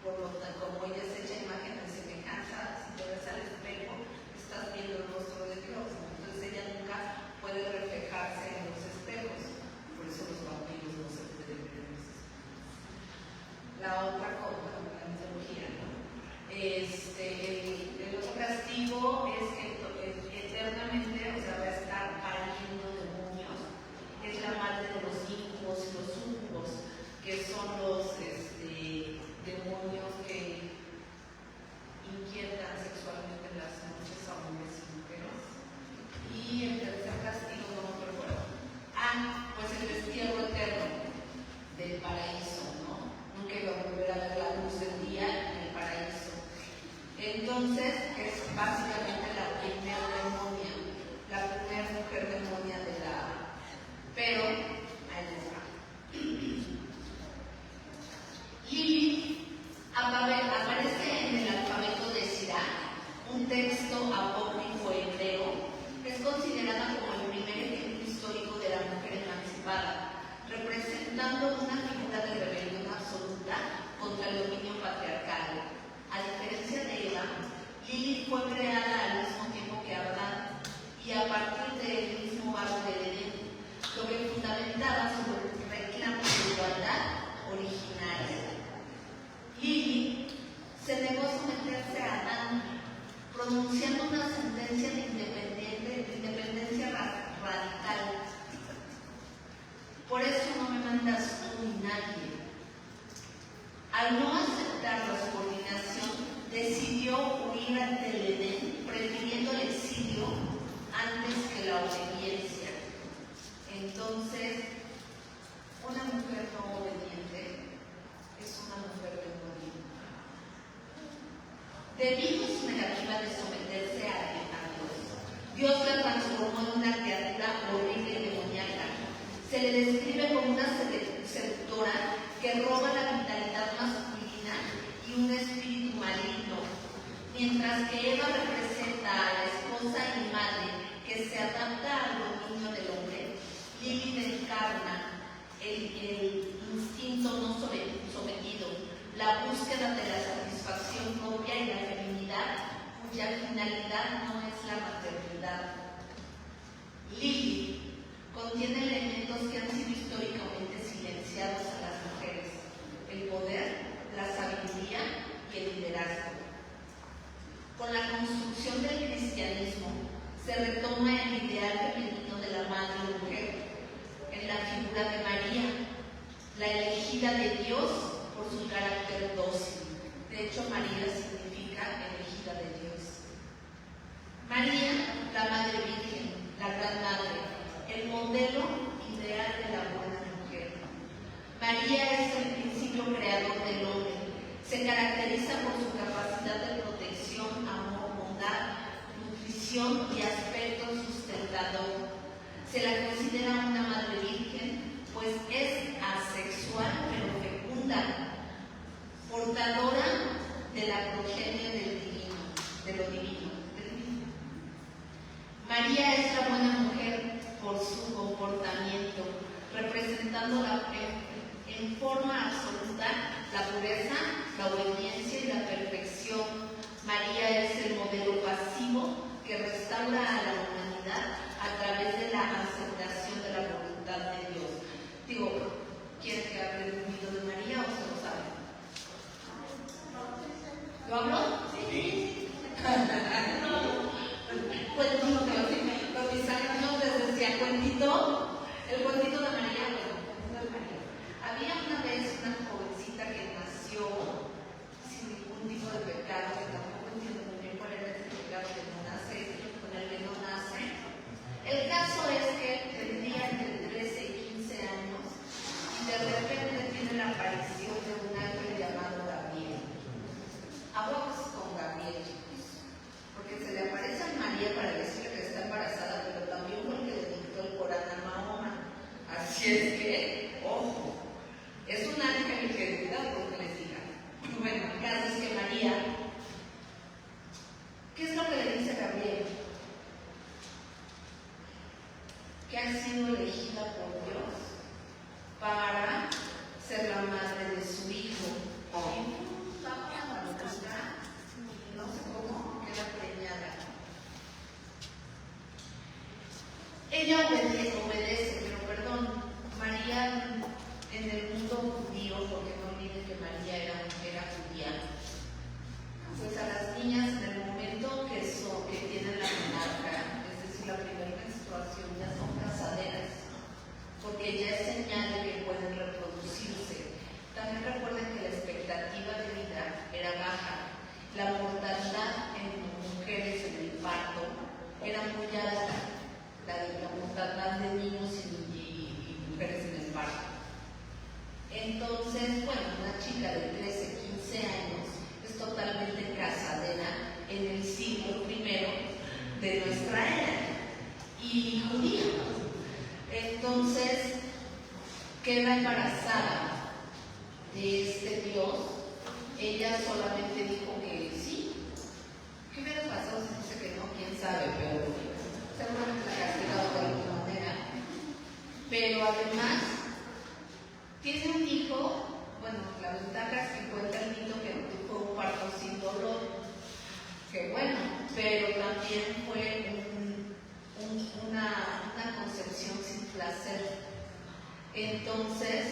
Por lo tanto, como ella es hecha imagen y semejanza, si te ves al espejo, estás viendo el rostro de Dios. Entonces ella nunca puede reflejarse en los espejos. Por eso los vampiros no se pueden ver en los espejos. La otra cosa, la mitología, ¿no? El otro castigo es que eternamente, o sea, va a estar pariendo demonios. Es la madre de los incubos y los sucubos, que son los demonios que inquietan sexualmente en las noches a hombres y mujeres. Y el tercer castigo no me recuerdo. Pues el destierro eterno del paraíso, ¿no? Nunca iba a volver a ver la luz del día en el paraíso. Entonces es básicamente la primera demonia, la primera mujer demonia de la... Pero ahí les va. Lili aparece en el alfabeto de Sirach, un texto apócrifo hebreo. Es considerada como el primer ejemplo histórico de la mujer emancipada, representando una figura de rebelión absoluta contra el dominio patriarcal. A diferencia de Eva, Lili fue creada al mismo tiempo que Adán y a partir del mismo barro del Edén, lo que fundamentaba sobre el reclamo de igualdad originaria. Lili se negó a someterse a Adán, pronunciando una sentencia de independencia radical. Por eso no me mandas tú ni nadie. Al no aceptar la subordinación, decidió huir del Edén, prefiriendo el exilio antes que la obediencia. Entonces, una mujer no obediente es una mujer demoníaca. Debido a su negativa de someterse a Dios, Dios la transformó en una criatura horrible y demoníaca. Mientras que Eva representa a la esposa y madre que se adapta al dominio del hombre, Lilith encarna el instinto no sometido, la búsqueda de la satisfacción propia y la feminidad, cuya finalidad no es la maternidad. Lilith contiene elementos que han sido históricamente silenciados a las mujeres: el poder, la sabiduría y el liderazgo. Con la construcción del cristianismo se retoma el ideal femenino de la madre mujer en la figura de María, la elegida de Dios por su carácter dócil. De hecho, María significa elegida de Dios. María, la Madre Virgen, la Gran Madre, el modelo ideal de la buena mujer. María es el principio creador del hombre. Se caracteriza por su capacidad de protección, amor, bondad, nutrición y aspecto sustentador. Se la considera una Madre Virgen, pues es asexual pero fecunda, portadora de la progenie del divino, de lo divino. María es la buena mujer por su comportamiento, representando en forma absoluta la pureza, la obediencia y la perfección. María es el modelo pasivo que restaura a la humanidad a través de la aceptación de la voluntad de Dios. Digo, ¿quieren que hable un poquito de María o se lo saben? ¿Lo hablo? Sí. Cuentito, con mis años les decía cuentito. El cuentito de María, había una vez una jovencita que nació sin ningún tipo de pecado, que tampoco entiendo muy bien cuál era ese pecado que no nace, con el que no nace. El caso es que tendría entre 13 y 15 años y de repente tiene la aparición de un ángel llamado Gabriel. Aguas con Gabriel, chicos, porque se le aparece a María para decirle que está embarazada, pero también porque le dictó el Corán a Mahoma. Así es que, ojo, es un ángel que cuidado porque les diga. Bueno, el caso es que María, ¿qué es lo que le dice Gabriel? Que ha sido elegida por Dios para ser la madre de su hijo. No sé cómo, queda preñada. Ella obedece, pero perdón, María en el mundo judío, porque no olviden que María era judía, pues a las niñas en el momento que tienen la menarca, es decir, la primera menstruación, ya son casaderas, porque ya es señal de que pueden reproducirse. También recuerden que la expectativa de vida era baja, la mortalidad en mujeres en el parto era muy alta, la mortalidad de niños y mujeres en el parto. Entonces, bueno, una chica de 13, 15 años es totalmente casadera en el siglo I de nuestra era y judía. Entonces, queda embarazada de este Dios. Ella solamente dijo que sí. ¿Qué hubiera pasado si dice que no? ¿Quién sabe? Pero seguramente la castigado de alguna manera. Pero además tiene un hijo. Bueno, la ventaja es que cuenta el mito que fue un parto sin dolor, que bueno, pero también fue una concepción sin placer. Entonces,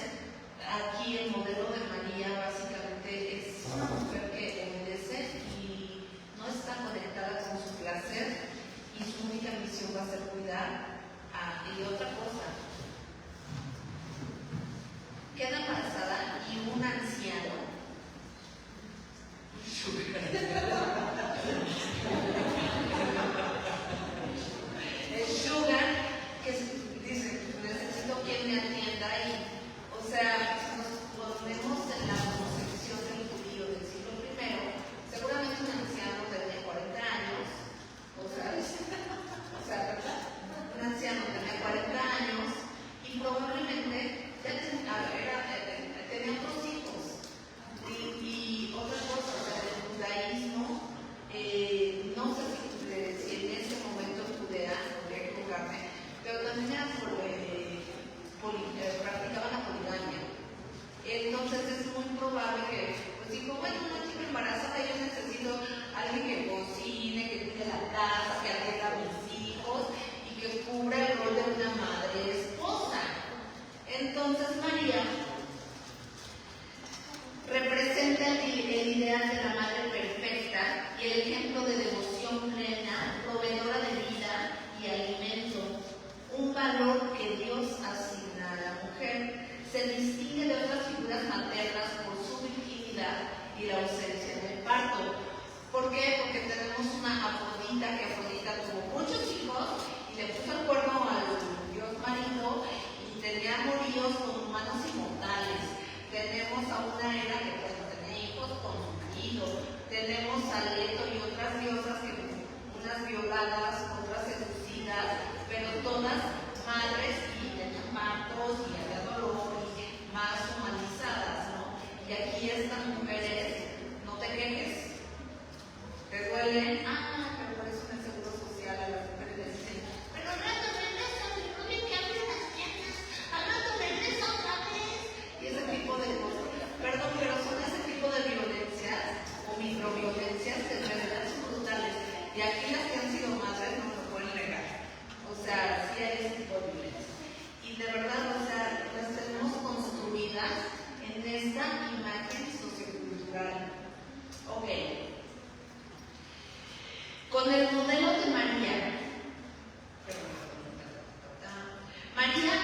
aquí el modelo de María básicamente es una mujer que obedece y no está conectada con su placer, y su única misión va a ser cuidar. Y otra cosa, queda embarazada y un anciano el sugar, que dice, necesito quien me atienda, y o sea, si nos ponemos en la concepción del judío del siglo I, seguramente un anciano tenía 40 años, ¿verdad? Un anciano tenía 40 años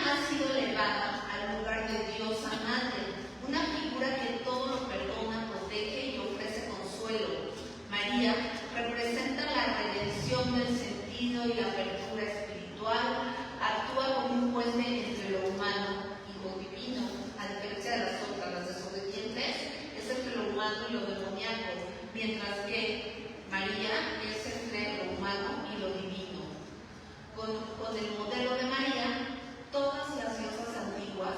ha sido elevada al lugar de diosa madre, una figura que todo lo perdona, protege y ofrece consuelo. María representa la redención del sentido y la apertura espiritual, actúa como un puente entre lo humano y lo divino, a diferencia de las otras, las desobedientes, es entre lo humano y lo demoníaco, mientras que María es entre lo humano y lo divino. Con el modelo de María, todas las diosas antiguas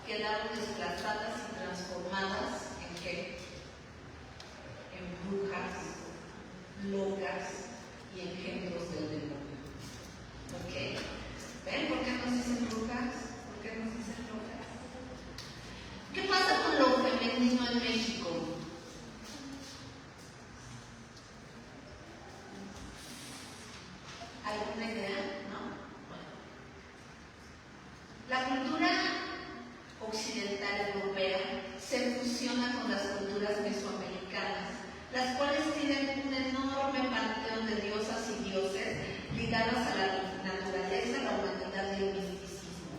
quedaron desplazadas y transformadas en ¿qué? En brujas, locas y engendros del demonio. ¿Ok? ¿Ven por qué nos dicen brujas? ¿Por qué nos dicen locas? ¿Qué pasa con lo femenino en México? ¿Alguna idea? ¿No? Bueno. La cultura occidental europea se fusiona con las culturas mesoamericanas, las cuales tienen un enorme panteón de diosas y dioses ligados a la naturaleza, la humanidad y el misticismo.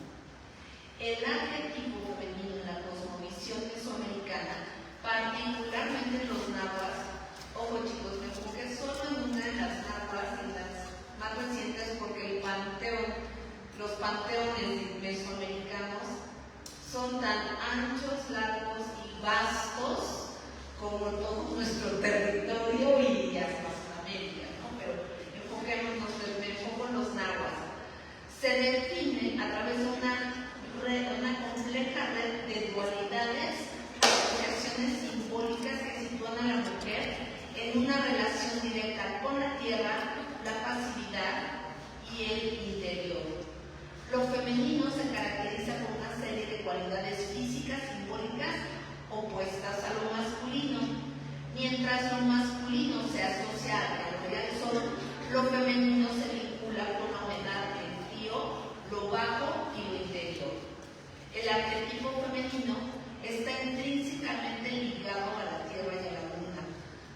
El arquetipo femenino en la cosmovisión mesoamericana, particularmente los nahuas, ojo chicos, me enfoqué solo en una de las nahuas y las más recientes porque el panteón, los panteones mesoamericanos son tan anchos, largos y vastos como todo nuestro territorio y hasta América, ¿no? Pero enfoquémonos, me enfoco en los nahuas. Se define a través de una compleja red de dualidades, asociaciones simbólicas que sitúan a la mujer en una relación directa con la tierra, la pasividad y el interior. Lo femenino se caracteriza por una serie de cualidades físicas simbólicas opuestas a lo masculino. Mientras lo masculino se asocia a la calor del sol, lo femenino se vincula con la humedad, el frío, lo bajo y lo interior. El arquetipo femenino está intrínsecamente ligado a la tierra y a la luna.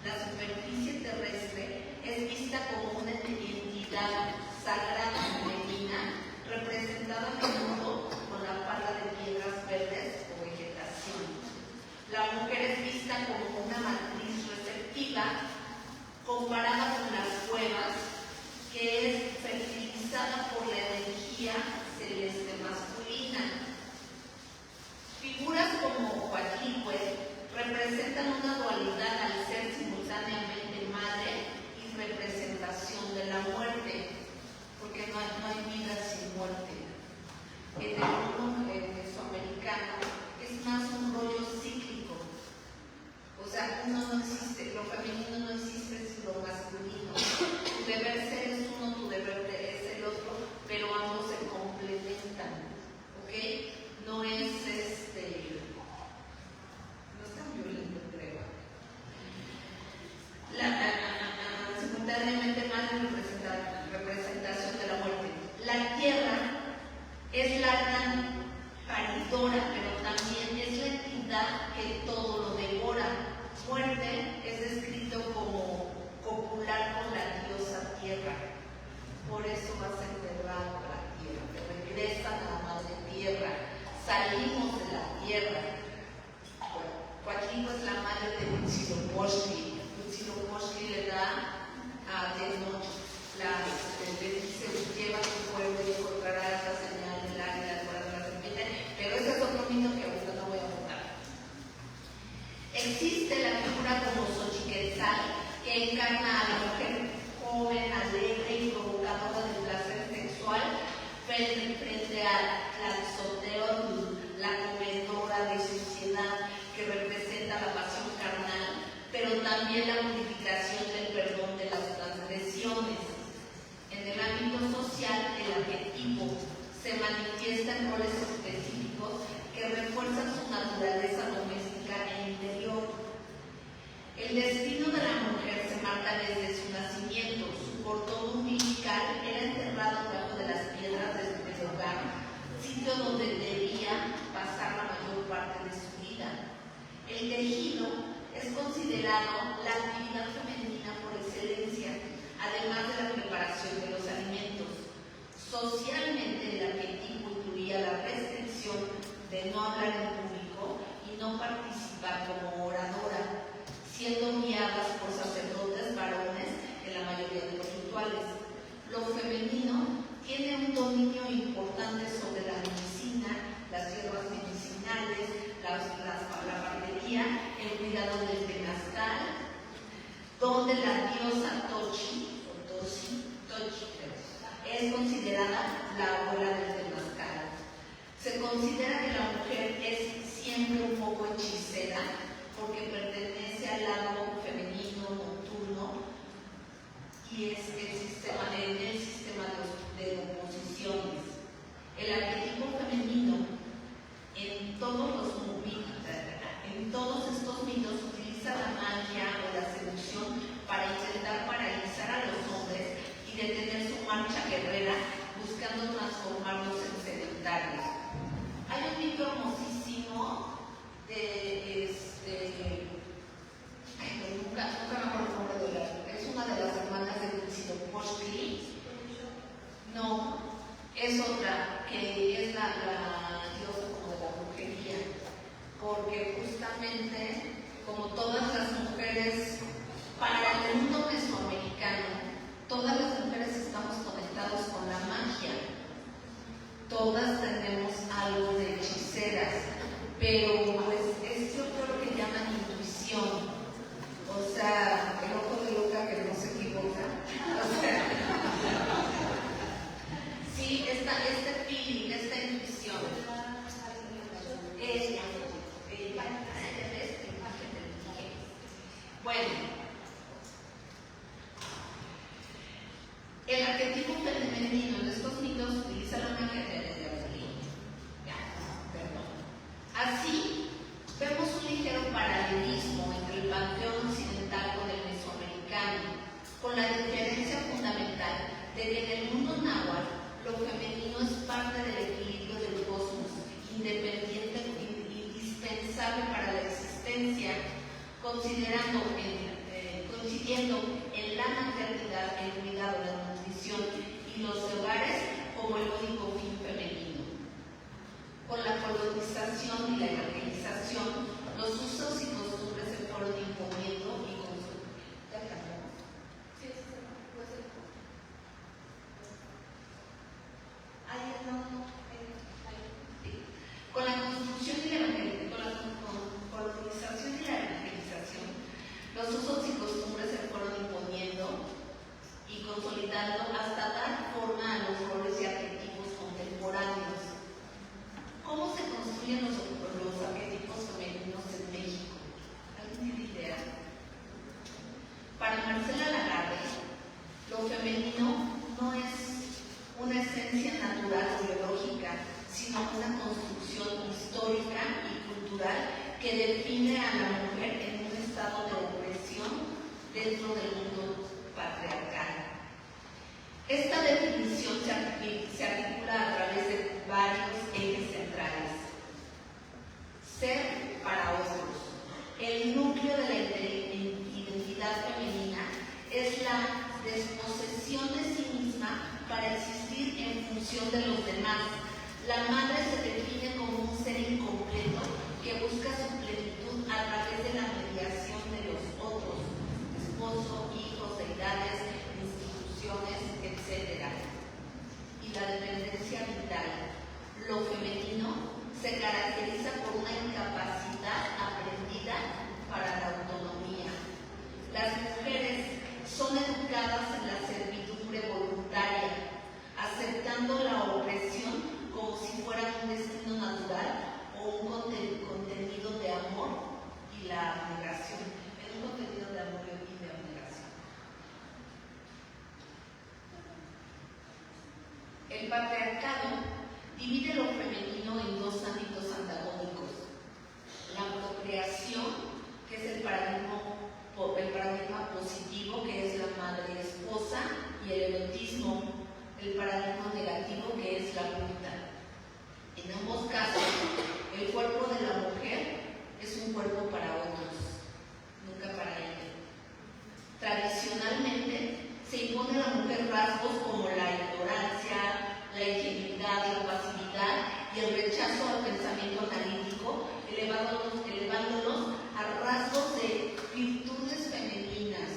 La superficie terrestre es vista como una entidad sagrada femenina, representada a menudo con la pala de piedras verdes o vegetación. La mujer es vista como una matriz receptiva comparada con las cuevas, que es fertilizada por la energía celeste masculina. Figuras como Coatlicue representan una dualidad al ser simultáneamente madre y representación de la muerte, porque no hay vida sin muerte. En el mundo mesoamericano es más un rollo cíclico, o sea, uno no existe, lo femenino no existe sin lo masculino. Tu deber ser es uno, tu deber es el otro, pero ambos se complementan, ¿ok? No es no es tan violento, creo. Simultáneamente más representación de la muerte. La tierra es la gran paridora, pero también es la entidad que todo lo devora. Muerte es descrito como copular con la diosa tierra. Por eso vas enterrado a la tierra, te regresan a la madre tierra. Salimos de la tierra. Coatlicue es la madre de Huitzilopochtli. Huitzilopochtli le da a Tenoch, le dice, lleva tu pueblo y encontrarás la señal del águila, el cuerno de la serpiente, pero ese es otro mito que ahorita no voy a contar. Existe la figura como Xochiquetzal, que encarna a la mujer joven, alegre y provocadora del placer sexual frente a la Xoteotl, la comedora de suciedad, que representa la pasión carnal, pero también la purificación del perdón de las transgresiones. En el ámbito social, el arquetipo se manifiesta en roles específicos que refuerzan su naturaleza doméstica e interior. El destino de la mujer se marca desde su nacimiento. Su cordón umbilical era enterrado debajo de las piedras del hogar, sitio donde debía pasar la mayor parte de su vida. El tejido es considerado la actividad femenina por excelencia, además de la preparación de los alimentos. Socialmente, el arquetipo incluía la de no hablar en público y no participar como oradora, siendo guiadas por sacerdotes varones en la mayoría de los rituales. Lo femenino tiene un dominio importante sobre la medicina, las hierbas medicinales, la partería, el cuidado del temazcal, donde la diosa Tochi es considerada la abuela del temazcal. Se considera que la mujer es siempre un poco hechicera porque pertenece al lado femenino nocturno y es el sistema de oposiciones. El arquetipo femenino en todos estos mitos utiliza la magia o la seducción para intentar paralizar a los hombres y detener su marcha guerrera, buscando transformarlos en sedentarios. Hay un mito hermosísimo nunca me acuerdo el nombre de es una de las hermanas de Huitzilopochtli. No, es otra, que es la diosa como de la brujería, porque justamente, como todas las mujeres, para el mundo mesoamericano, todas las mujeres estamos conectadas con la magia. Todas tenemos algo de hechiceras, pero pues es yo creo que llaman intuición. O sea, el ojo de loca que no se equivoca. O sea, sí, este feeling, esta intuición. Bueno, el arquetipo femenino en estos mitos utiliza la magia de Así, vemos un ligero paralelismo entre el panteón occidental con el mesoamericano, con la diferencia fundamental de que en el mundo náhuatl lo femenino es parte del equilibrio del cosmos, independiente e indispensable para la existencia, coincidiendo en la maternidad, el cuidado, la nutrición y los hogares como el único fin femenino. Con la colonización y la evangelización, los usos y costumbres se fueron imponiendo y con la construcción y la colonización y la evangelización, los usos y costumbres se fueron imponiendo y consolidando hasta dar forma a los roles y arquetipos contemporáneos. ¿Cómo se construyen los arquetipos femeninos en México? ¿Alguien tiene idea? Para Marcela Lagarde, lo femenino no es una esencia natural o biológica, sino una construcción histórica y cultural que define a la mujer en un estado de opresión dentro del mundo patriarcal. Esta definición se articula a través de varios ejes centrales. Ser para otros. El núcleo de la identidad femenina es la desposesión de sí misma para existir en función de los demás. La madre se define como un ser incompleto que busca su plenitud a través de la mediación de los otros, esposo, hijos, deidades, instituciones, etc. Y la dependencia vital. Lo femenino se caracteriza por una incapacidad aprendida para la autonomía. Las mujeres son educadas en la servidumbre voluntaria, aceptando la opresión como si fuera un destino natural o un contenido de amor y la abnegación. Es un contenido de amor y de abnegación. El patriarcado divide lo femenino en dos ámbitos antagónicos. La procreación, que es el paradigma positivo, que es la madre esposa, y el erotismo, el paradigma negativo, que es la bruta. En ambos casos, el cuerpo de la mujer es un cuerpo para otros, nunca para ella. Tradicionalmente, se impone a la mujer rasgos como la ignorancia, la ingenuidad, la pasividad y el rechazo al pensamiento elevándolos a rasgos de virtudes femeninas,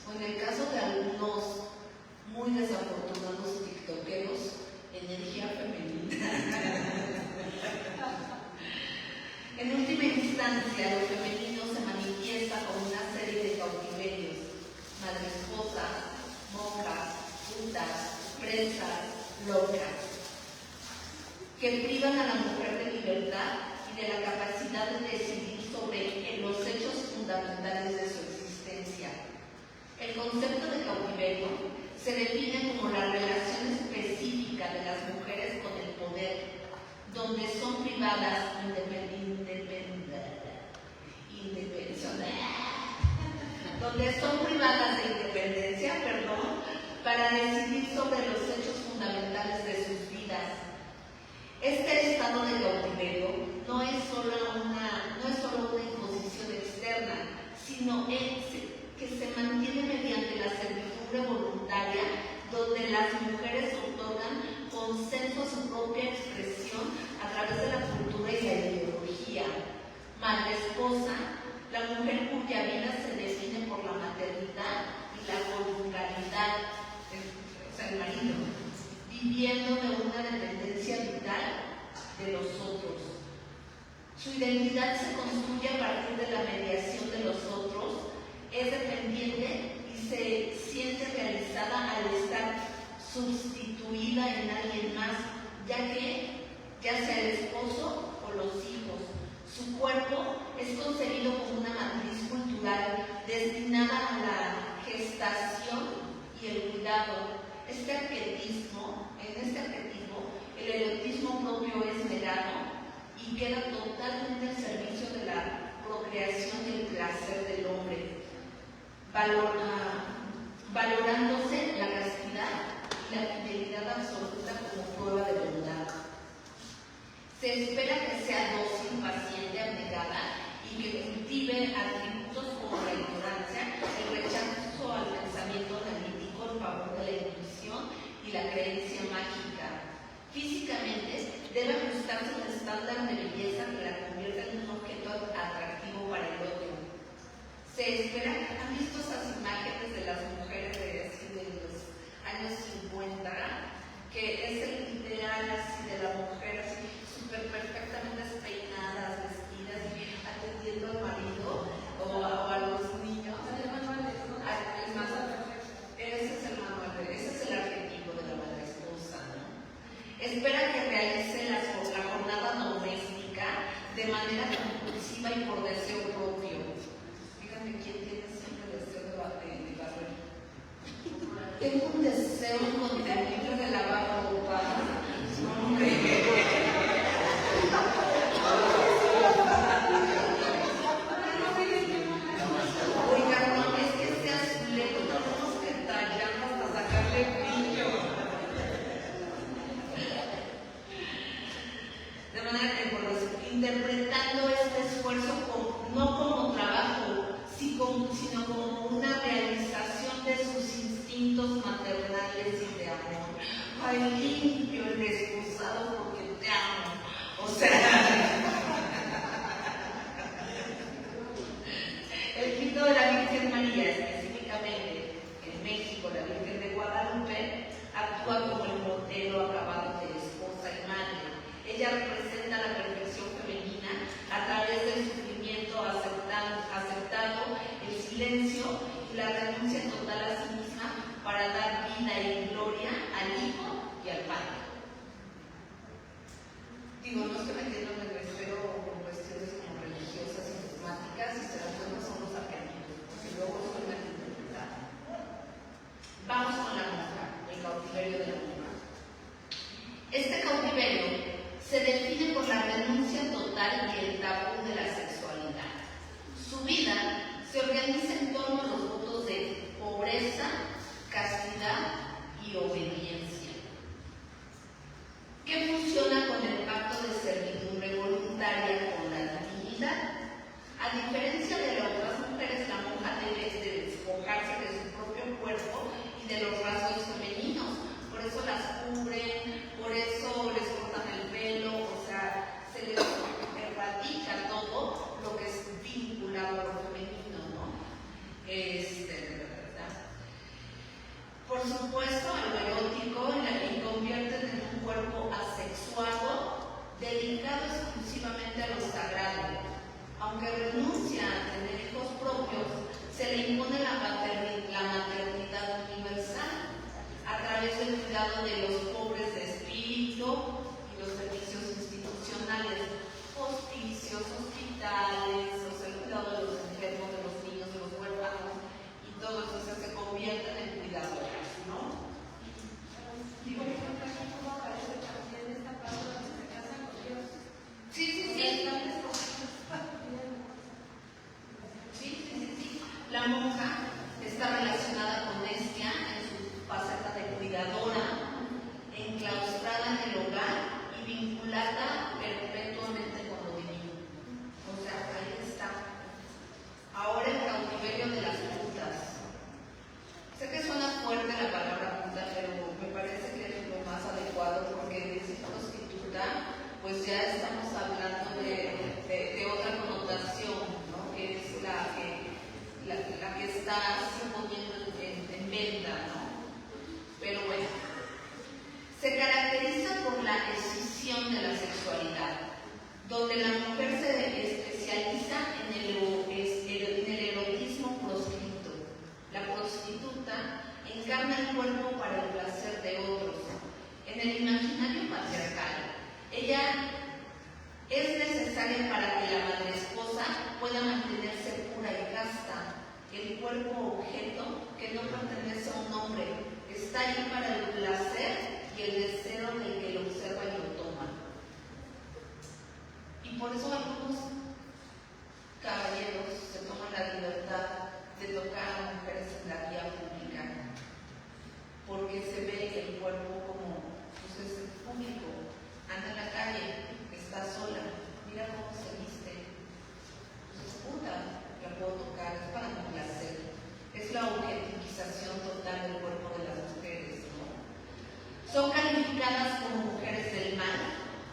o en el caso de algunos muy desafortunados tiktokeros, energía femenina. En última instancia, lo femenino se manifiesta como una serie de cautiverios: madresposas, monjas, putas, presas, locas, que privan a la mujer de libertad y de la capacidad de decidir sobre los hechos fundamentales de su existencia. El concepto de cautiverio se define como la relación específica de las mujeres con el poder, donde son privadas de independencia, para decidir sobre los hechos fundamentales de sus vidas. Este estado de cautiverio no es solo una imposición externa, sino que se mantiene mediante la servidumbre voluntaria, donde las mujeres otorgan consenso a su propia expresión a través de la cultura y la ideología. Madre esposa, la mujer cuya vida se define por la maternidad y la conyugalidad, o sea, el marido, viviendo de una dependencia vital de los otros. Su identidad se construye a partir de la mediación de los otros, es dependiente y se siente realizada al estar sustituida en alguien más, ya sea el esposo o los hijos. Su cuerpo es concebido como una matriz cultural destinada a la gestación y el cuidado. En este arquetipo, el erotismo propio es negado y queda totalmente al servicio de la procreación y el placer del hombre, valorándose la castidad y la fidelidad absoluta como prueba de bondad. Se espera que sea dócil, paciente, abnegada y que cultive atributos como la ignorancia, el rechazo al pensamiento analítico en favor de la intuición y la creencia mágica. Físicamente, debe ajustarse al estándar de belleza que la convierta en un objeto atractivo para el otro. Se espera, ¿han visto esas imágenes de las mujeres de los años 50? Que es el ideal así de la mujer, así súper perfectamente despeinadas, vestidas y atendiendo al marido o a los niños. Ese es el arquetipo de la madre esposa, ¿no? Espera que realice la jornada doméstica de manera compulsiva y por deseo propio. Díganme quién tiene siempre deseo de barrer. Tengo un deseo incontenible de lavar ropa. Oigan, no, es que este azulejo tenemos que tallarlo hasta sacarle brillo. De manera que, interpretando este esfuerzo no como trabajo, sino como una realización de sus instintos maternales y de amor. Ay, limpio el excusado porque te amo. O sea, el grito de la Virgen María, específicamente en México, la Virgen de Guadalupe, actúa como el modelo acabado de esposa y madre. Ella representa la perfección femenina a través del sufrimiento aceptado, el silencio y la renuncia total a sí misma para dar vida y gloria al Hijo y al Padre. exclusivamente a lo sagrado. Aunque renuncia a tener hijos propios, se le impone la maternidad universal a través del cuidado de los pobres de espíritu y los servicios institucionales, hospicios, hospitales, o sea, el cuidado de los enfermos, de los niños, de los huérfanos, y todo eso se convierte en cuidadoras, ¿no? Digo, ¿cómo aparece también esta parte donde se casan con Dios? Sí. La monja está relacionada con Hestia en su faceta de cuidadora, enclaustrada en el hogar y vinculada perpetuamente con lo divino. O sea, ahí está. Ahora el cautiverio de las putas. Sé que suena fuerte la palabra puta, pero me parece que es lo más adecuado, porque decir prostituta, pues ya estamos hablando de otra connotación, ¿no? Que es la que está así poniendo en venta, ¿no? Pero bueno, se caracteriza por la escisión de la sexualidad, donde la mujer se especializa en el erotismo proscrito. La prostituta encarna el cuerpo para el placer de otros. En el imaginario patriarcal, ella es necesaria para que la madre esposa pueda mantenerse pura y casta. El cuerpo objeto, que no pertenece a un hombre, está ahí para el placer y el deseo del que lo observa y lo toma. Y por eso algunos caballeros se toman la libertad de tocar a mujeres en la vía pública, porque se ve el cuerpo como, pues es público, anda en la calle, está sola, mira cómo se viste, pues es puta, la puedo tocar, es para mi placer. Es la objetivización total del cuerpo de las mujeres, ¿no? Son calificadas como mujeres del mal,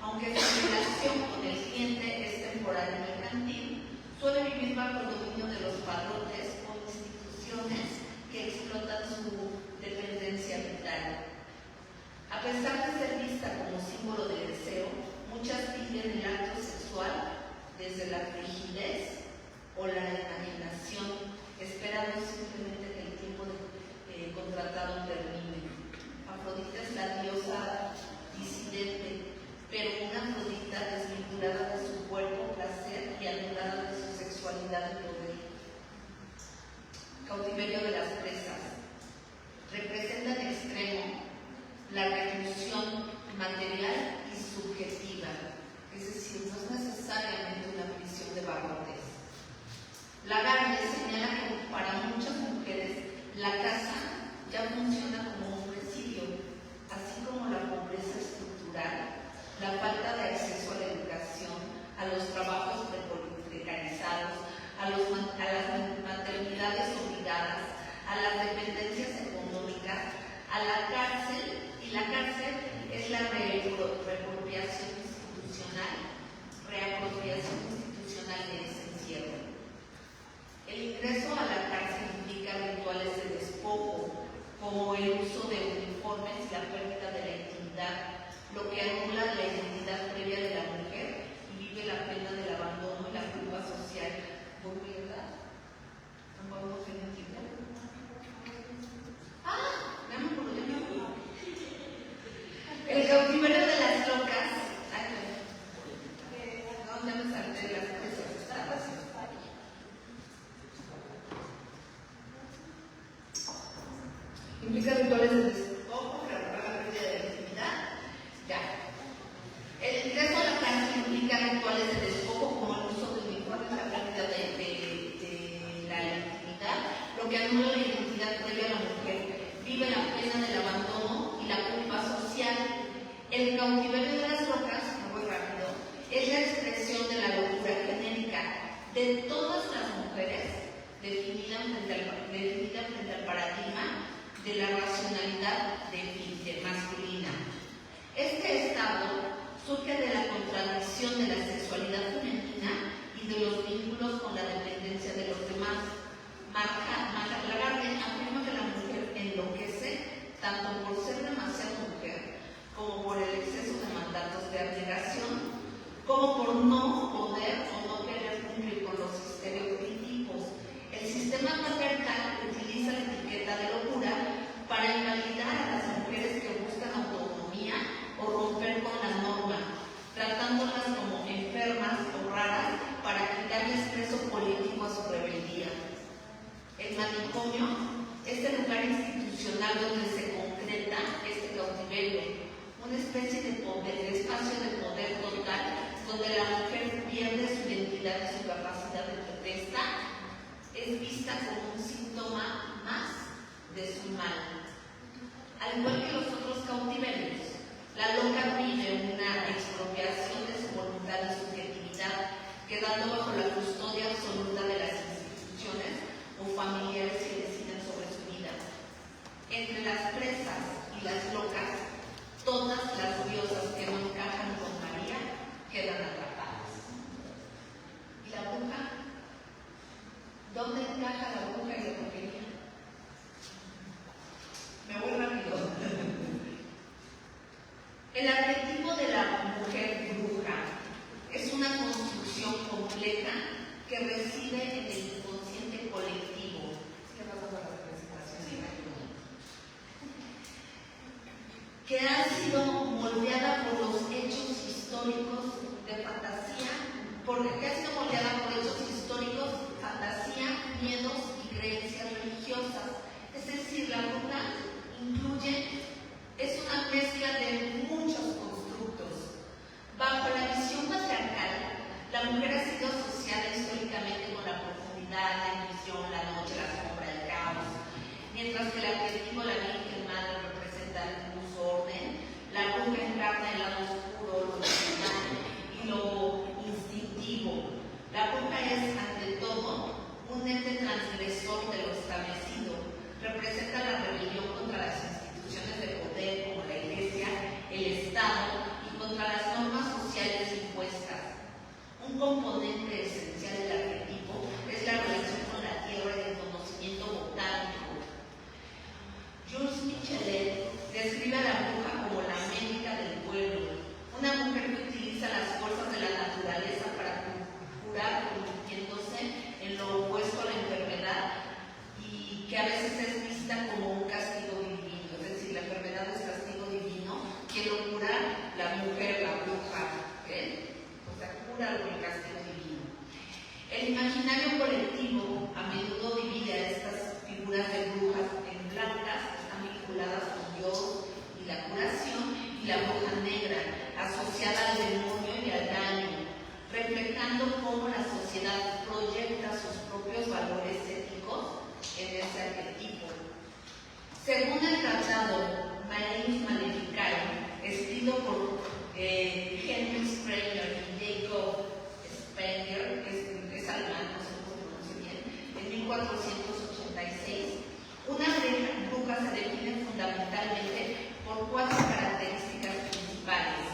aunque su relación con el cliente es temporal y mercantil, suele vivir bajo el dominio de los padrones o instituciones que explotan su dependencia vital. A pesar de ser vista como símbolo de deseo, muchas viven el acto sexual desde la frigidez o la imaginación, esperando simplemente que el tiempo contratado termine. Afrodita es la diosa disidente, pero una Afrodita desvinculada de su cuerpo, placer y anulada de su sexualidad y poder. Cautiverio de las presas. Representa en extremo la reclusión material y subjetiva, es decir, no es necesariamente una prisión de barrotes. Lagarde señala que para muchas mujeres la casa ya funciona como un presidio, así como la pobreza estructural, la falta de acceso a la educación, a los trabajos precarizados, a las maternidades obligadas, a las dependencias económicas, a la cárcel, y la cárcel es la reapropiación institucional de ese encierro. El ingreso a la cárcel implica rituales de despojo, como el uso de uniformes y la pérdida de la intimidad, lo que anula la identidad previa de la mujer y vive la pena del abandono y la culpa social. ¿Por verdad? ¿No podemos tener tiempo? Ya me acuerdo. El cautiverio de las locas. ¿Dónde me salté de las presas? Implica rituales de despojo para lograr la pérdida de la intimidad. Ya. El ingreso a la cárcel implica rituales de despojo como el uso de uniformes, la pérdida de la intimidad, lo que anula la identidad previa a la mujer. Vive la pena del abandono y la culpa social. El cautiverio de las locas, me voy rápido, es la expresión de la locura genérica de todas las mujeres definida frente al paradigma de la racionalidad masculina. Este estado surge de la contradicción de la sexualidad femenina y de los vínculos con la dependencia de los demás. Lagarde afirma que la mujer enloquece tanto por ser demasiado mujer, como por el exceso de mandatos de abnegación, como por no quedando bajo la custodia absoluta de las instituciones o familiares que deciden sobre su vida. Entre las presas y las locas, todas las diosas que no encajan con María quedan atrapadas. ¿Y la bruja? ¿Dónde encaja la bruja y la brujería? Me voy rápido. El arquetipo de la mujer bruja es una construcción compleja que reside en el inconsciente colectivo. ¿Qué pasa con la representación? Que ha sido moldeada por los hechos históricos de fantasía, que ha sido moldeada por hechos históricos, fantasía, miedos y creencias religiosas. Es decir, la bruja es una mezcla de muchos constructos. Bajo la visión patriarcal, la mujer ha sido asociada históricamente con la profundidad, la intuición, la noche, la sombra, el caos, mientras que el arquetipo de la Virgen Madre representa el luz, orden, la bruja encarna el lado oscuro, lo emocional y lo instintivo. La bruja es, ante todo, un ente transgresor de lo establecido, representa la rebelión contra las instituciones de poder como la Iglesia, el Estado y contra las normas sociales impuestas. Un componente esencial del arquetipo es la relación con la tierra y el conocimiento botánico. Jules Michelet describe a la bruja como la médica del pueblo, una mujer que utiliza las fuerzas de la naturaleza para curar, convirtiéndose en lo opuesto a la enfermedad y que a veces es vista como un castigo divino, es decir, la enfermedad es castigo divino, quien lo cura, la mujer, la bruja, o sea, cura con el castigo divino. El imaginario colectivo a menudo divide a estas figuras de brujas en blancas, que están vinculadas con Dios y la curación, y la bruja negra, asociada al demonio y al daño, reflejando cómo la sociedad proyecta sus propios valores éticos en ese arquetipo. Según el tratado Malleus Maleficae, escrito por Henry Sprenger y Jacob Spenger, que es alemán, no sé cómo se pronuncia bien, en 1486, una bruja se define fundamentalmente por 4 características principales: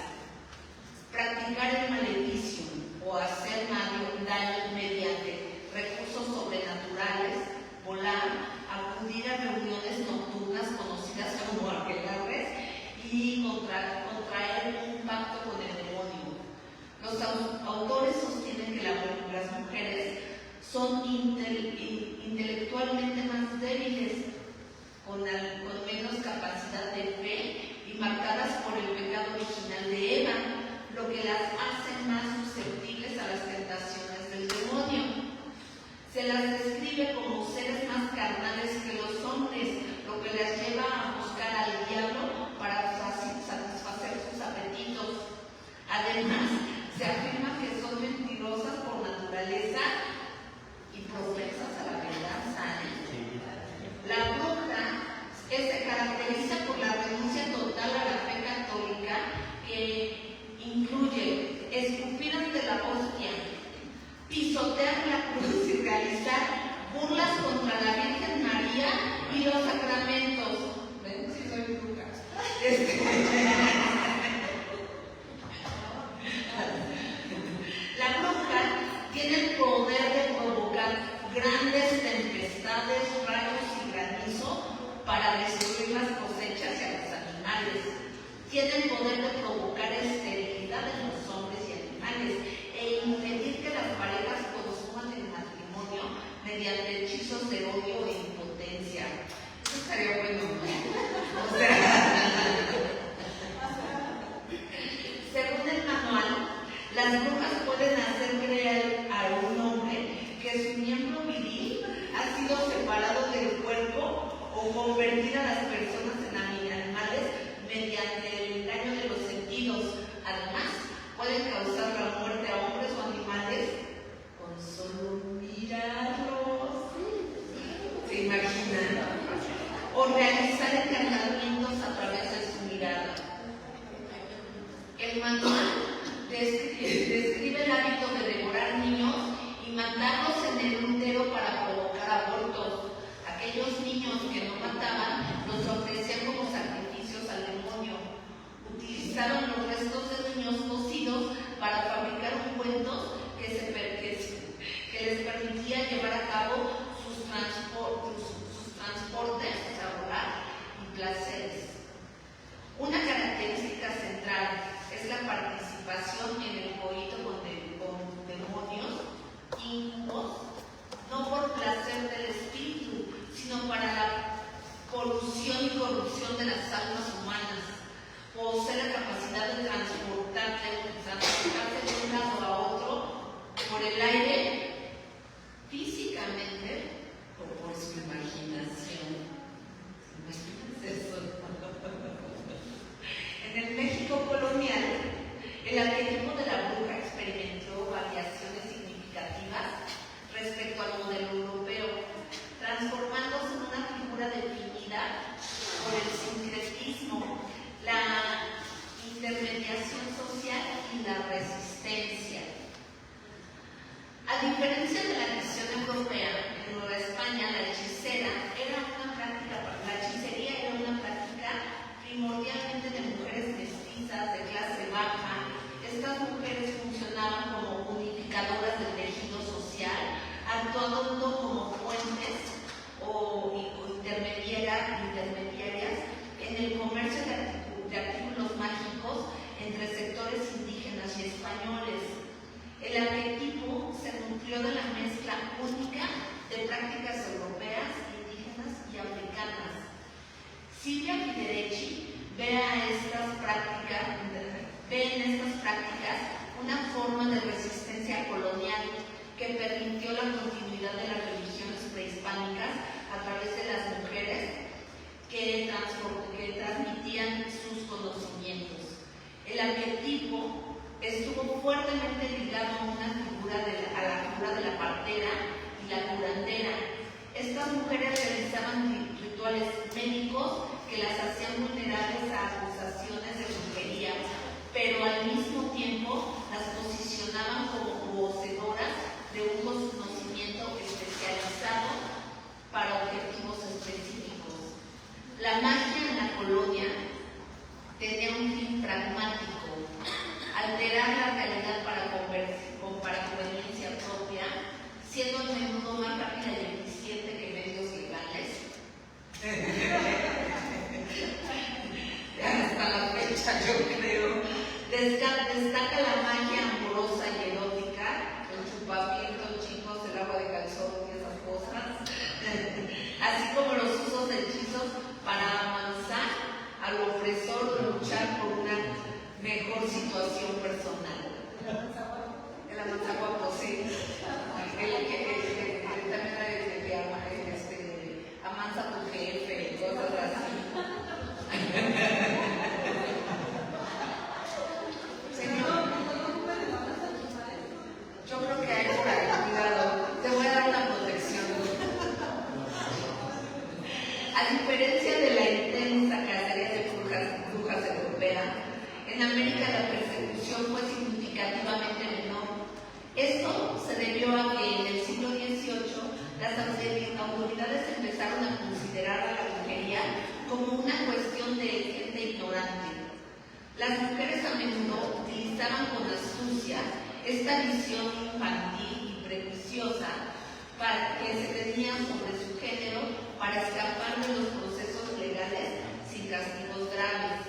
practicar el maleficio o hacer daño mediante recursos sobrenaturales, volar, acudir a reuniones nocturnas conocidas como aquelarres y contraer un pacto con el demonio. Los autores sostienen que las mujeres son intelectualmente más débiles, con menos capacidad de fe y marcadas por el pecado original de Eva, lo que las hace más susceptibles a las tentaciones del demonio. Se las describe como seres más carnales que los hombres, lo que las lleva a buscar al diablo para satisfacer sus apetitos. Además, se afirma que son mentirosas por naturaleza y propensas a la venganza. La bruja se caracteriza por la renuncia total a la fe católica, que incluye escupir ante la hostia, pisotear la cruz y realizar burlas contra la Virgen María y los sacramentos. ¿Ven? Sí, soy bruja. La bruja tiene el poder de provocar grandes tempestades, rayos y granizo para destruir las cosechas y a los animales. Tiene el poder de provocar esterilidad en los hombres y animales e impedir que las parejas consuman el matrimonio mediante hechizos de odio e impotencia. Eso estaría bueno, ¿no? O sea, según el manual, las brujas pueden hacer creer a un hombre que su miembro viril ha sido separado del cuerpo o convertir a las personas en animales mediante el engaño de los sentidos. Además, pueden causar la muerte a hombres o animales con solo mirarlos. ¿Se imaginan? O realizar encantamientos a través de su mirada. El manual describe el hábito de devorar niños mandarlos en el útero para provocar abortos. Aquellos niños que no mataban los ofrecían como sacrificios al demonio. Utilizaban los restos de niños cocidos para fabricar ungüentos que les permitía llevar a cabo sus transportes, o sea, robar y placeres. Una característica central es la participación en el coito con demonios incubos, no por placer del espíritu, sino para la polución y corrupción de las almas humanas. Posee la capacidad de transportarse de un lado a otro por el aire físicamente o por su imaginación. Imagínense eso. En el México colonial, el arquetipo de la bruja experimentó variaciones significativas respecto al modelo europeo, transformándose en una figura definida por el sincretismo, la intermediación social y la resistencia. A diferencia de la visión europea, en Nueva España la hechicería era una práctica primordialmente de mujeres mestizas de clase baja. Estas mujeres funcionaban como unificadoras del tejido social, actuando como fuentes o intermediarias en el comercio de artículos mágicos entre sectores indígenas y españoles. El arquetipo se nutrió de la mezcla única de prácticas europeas, indígenas y africanas. Silvia Federici ve en estas prácticas una forma de resistencia colonial que permitió la continuidad de las religiones prehispánicas a través de las mujeres que transmitían sus conocimientos. El arquetipo estuvo fuertemente ligado a la figura de la partera y la curandera. Estas mujeres realizaban rituales médicos que las hacían vulnerables a acusaciones de brujería, pero al mismo tiempo las posicionaban como poseedoras de un conocimiento especializado para objetivos específicos. La magia en la colonia tenía un fin pragmático: alterar la realidad para conveniencia propia, siendo a menudo más rápida y eficiente que medios legales. Hasta la fecha, yo creo. Destaca la magia amorosa y erótica, el chupamiento, chicos, el agua de calzón y esas cosas, así como los usos de hechizos para amansar al opresor o luchar por una mejor situación personal. El amansaguapo, sí. El que también amansa a tu jefe y cosas así. Señor, yo creo que hay por ahí, cuidado, te voy a dar una protección. A diferencia de la intensa cacería de brujas europeas, en América la persecución fue significativamente menor. Esto se debió a que en el siglo XVIII las autoridades empezaron a considerar a la brujería como una cuestión de gente ignorante. Las mujeres a menudo utilizaban con astucia esta visión infantil y prejuiciosa que se tenía sobre su género para escapar de los procesos legales sin castigos graves.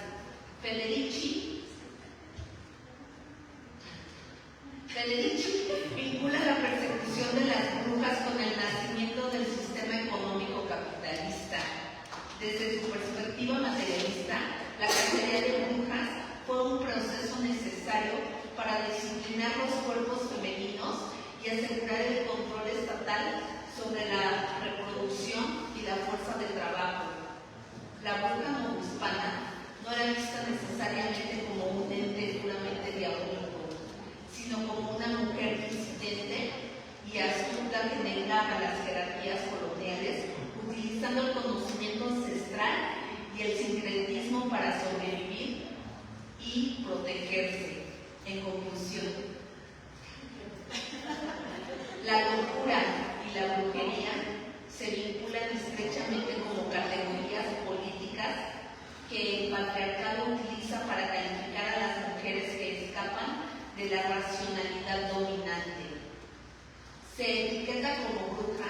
Federici vincula la persecución de las brujas con el nacimiento del sistema económico capitalista. Desde su perspectiva materialista, la cacería de brujas fue un proceso necesario para disciplinar los cuerpos femeninos y asegurar el control estatal sobre la reproducción y la fuerza de trabajo. La bruja novohispana no era vista necesariamente como un ente puramente diabólico, sino como una mujer disidente y astuta que negaba las jerarquías coloniales, utilizando el conocimiento ancestral y el sincretismo para sobrevivir y protegerse. En conclusión, la Se etiqueta como bruja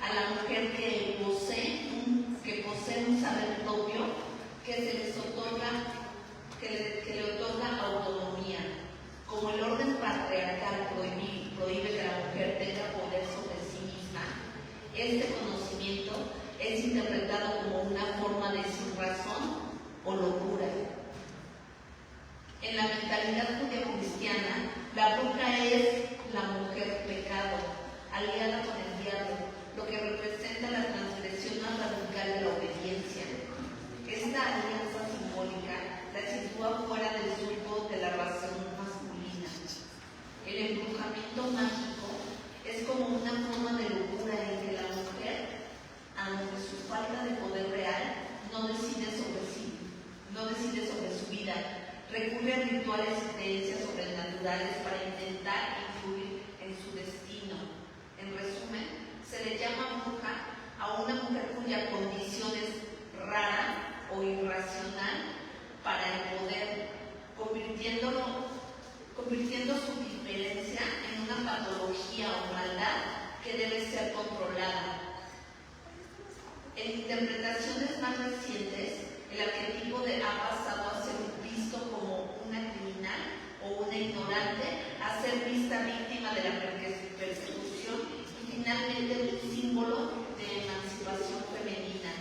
a la mujer que posee un saber propio que le otorga autonomía. Como el orden patriarcal prohíbe que la mujer tenga poder sobre sí misma, este conocimiento es interpretado como una forma de sinrazón o locura. En la mentalidad judeocristiana, la bruja es la mujer pecado, aliada con el diablo, lo que representa la transgresión más radical de la obediencia. Esta alianza simbólica la sitúa fuera del surco de la razón masculina. El embrujamiento mágico es como una forma de locura en que la mujer, ante su falta de poder real, no decide sobre su vida, recurre a rituales y creencias sobrenaturales para intentar influir en su destino. En resumen, se le llama bruja a una mujer cuya condición es rara o irracional para el poder, convirtiendo su diferencia en una patología o maldad que debe ser controlada. En interpretaciones más recientes, el arquetipo ha pasado a ser visto como una criminal o una ignorante, a ser vista víctima de la persecución y finalmente un símbolo de emancipación femenina.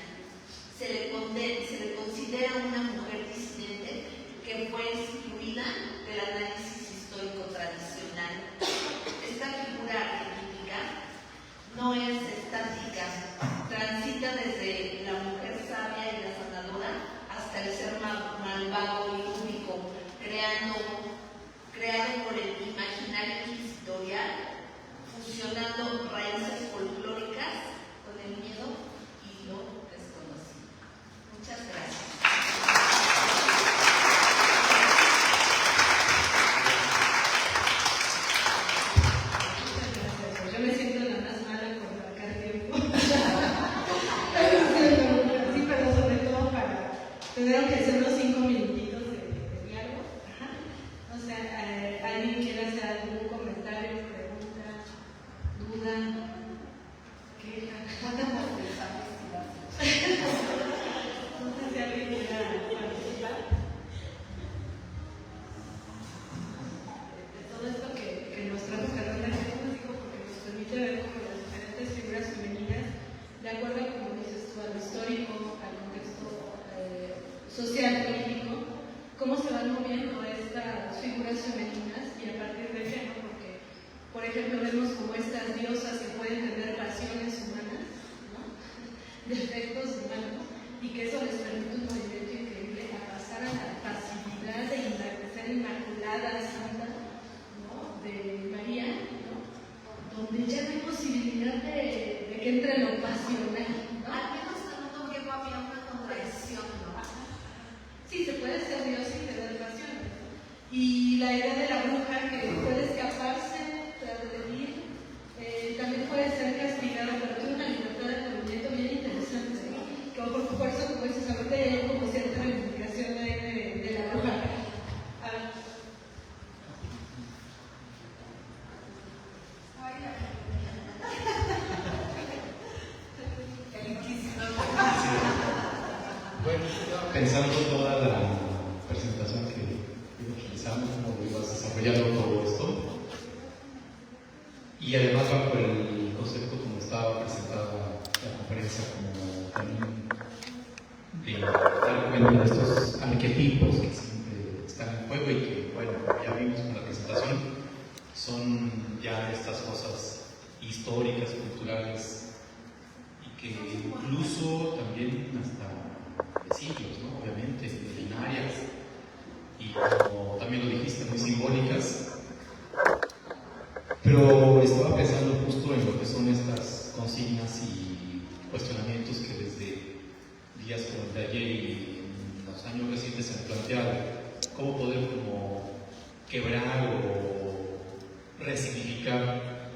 Se le considera una mujer disidente que fue excluida del análisis histórico tradicional. Esta figura arquetípica no es estática, transita desde la mujer sabia y la sanadora hasta el ser malvado y único, creado por el imaginario inquisitorial, fusionando raíces folclóricas con el miedo y lo desconocido. Muchas gracias. Yo me siento la más mala por marcar tiempo. Sí, pero sobre todo para tener que ser unos 5 minutitos de diálogo. O sea, ¿alguien quiere hacer algún comentario, pregunta, duda, queja? No sé si alguien quiera participar de todo esto que nos trajo Carolina, porque nos permite ver como las diferentes figuras femeninas, de acuerdo, como dices tú, a lo histórico, al contexto social, político, cómo se van moviendo estas figuras femeninas y a partir de qué, ¿no? Porque, por ejemplo, vemos como estas diosas que pueden tener pasiones humanas, ¿no? Defectos humanos, y que eso les permite un movimiento increíble a pasar a la pasividad de ser inmaculada, santa, ¿no? De María, ¿no? Donde ya no hay posibilidad de que entre lo pasional, ¿no? Al menos en un tiempo había una contradicción, ¿no? Sí, se puede ser Dios sin tener pasiones. Y la idea de la bruja que puede escaparse, transgredir, también puede ser castigada, pero tiene una libertad de movimiento bien interesante, ¿no? Que por eso, como dices, ahorita hay como cierta reivindicación de la bruja. A ver. Bueno, estaba pensando toda la presentación que realizamos, cómo lo ibas desarrollando todo esto, y además bajo el concepto como estaba presentada la conferencia, como también de dar cuenta de estos arquetipos que siempre están en juego y que, bueno, ya vimos con la presentación, son ya estas cosas históricas, culturales, y que incluso también hasta de siglos, ¿no? Obviamente, milenarias, y como también lo dijiste, muy simbólicas. Pero estaba pensando justo en lo que son estas consignas y cuestionamientos que desde días como el de ayer y en los años recientes se han planteado. Cómo poder como quebrar o resignificar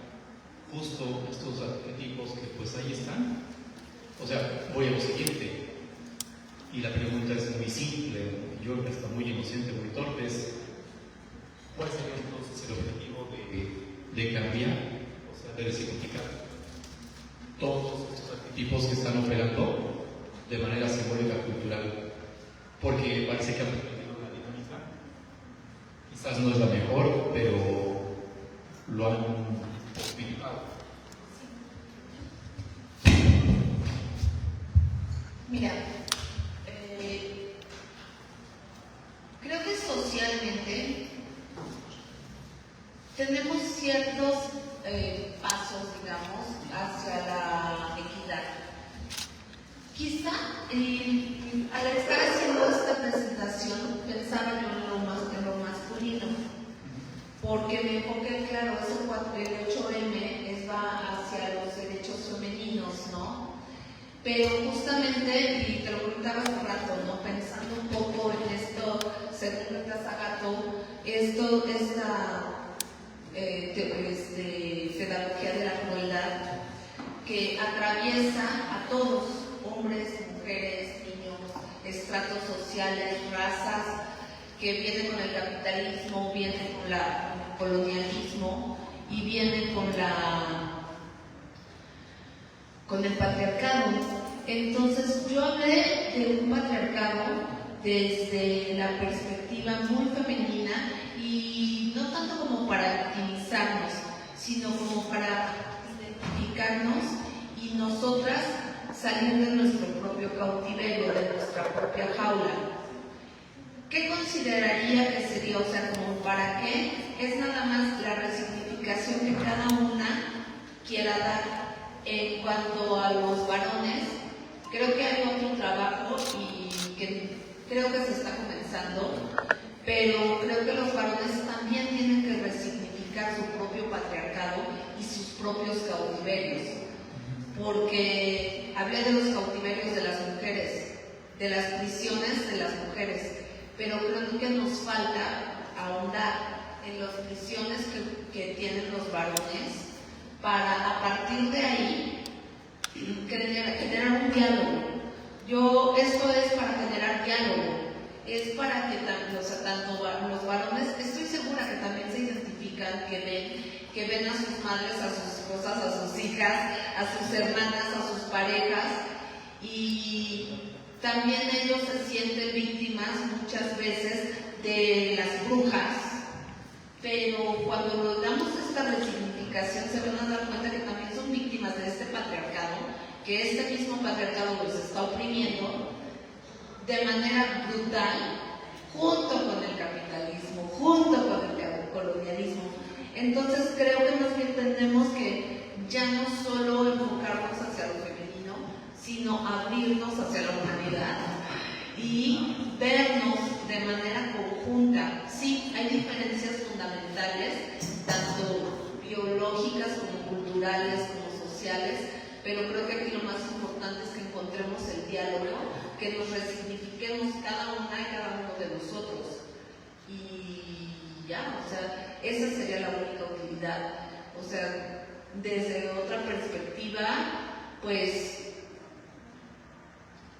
justo estos arquetipos que pues ahí están. O sea, voy a lo siguiente. Y la pregunta es muy simple, yo hasta muy inocente, muy torpe, es ¿cuál sería entonces el objetivo de cambiar? O sea, poder significar todos estos arquetipos que están operando de manera simbólica cultural, porque parece que han perdido la dinámica. Quizás no es la mejor, pero lo han utilizado. Mira, creo que socialmente tenemos ciertos pasos, digamos, hacia la equidad. Quizá al estar haciendo esta presentación pensaba yo en lo masculino, porque me enfoqué, claro, el 8M va hacia los derechos femeninos, ¿no? Pero justamente, y te lo preguntaba hace un rato, ¿no? Pensando un poco en esto, según Tasagato, esta pedagogía de la crueldad que atraviesa a todos, hombres, mujeres, niños, estratos sociales, razas, que viene con el capitalismo, viene con el colonialismo y viene con el patriarcado. Entonces yo hablé de un patriarcado desde la perspectiva muy femenina y no tanto como para victimizarnos, sino como para identificarnos y nosotras salir de nuestro propio cautiverio, de nuestra propia jaula. ¿Qué consideraría que sería? O sea, como para qué, es nada más la resignificación que cada una quiera dar. En cuanto a los varones, creo que hay otro trabajo y que creo que se está comenzando, pero creo que los varones también tienen que resignificar su propio patriarcado y sus propios cautiverios, porque hablé de los cautiverios de las mujeres, de las prisiones de las mujeres, pero creo que nos falta ahondar en las prisiones que tienen los varones, para a partir de ahí generar un diálogo. Esto es para generar diálogo, es para que tanto los varones, estoy segura que también se identifican, que ven a sus madres, a sus esposas, a sus hijas, a sus hermanas, a sus parejas, y también ellos se sienten víctimas muchas veces de las brujas, pero cuando logramos esta resignificación se van a dar cuenta que también son víctimas de este patriarcado, que este mismo patriarcado los está oprimiendo de manera brutal, junto con el capitalismo, junto con el colonialismo. Entonces creo que más bien tenemos que ya no solo enfocarnos hacia lo femenino, sino abrirnos hacia la humanidad y vernos de manera conjunta. Sí, hay diferencias fundamentales, tanto biológicas como culturales, como sociales, pero creo que aquí lo más importante es que encontremos el diálogo, que nos resignifiquemos cada una y cada uno de nosotros. Y ya, o sea, esa sería la única utilidad. O sea, desde otra perspectiva, pues,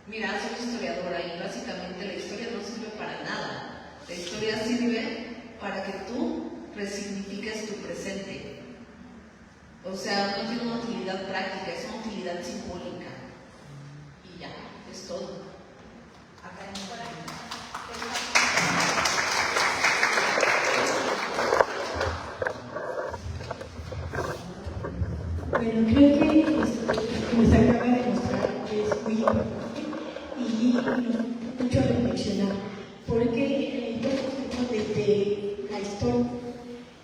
mira, soy historiadora y básicamente la historia no sirve para nada. La historia sirve para que tú resignifiques tu presente. O sea, no tiene una utilidad práctica, es una utilidad simbólica. Y ya, es todo. Acá en Bueno, creo que nos acaba de mostrar que es muy importante y nos da mucho a reflexionar, porque todos desde la historia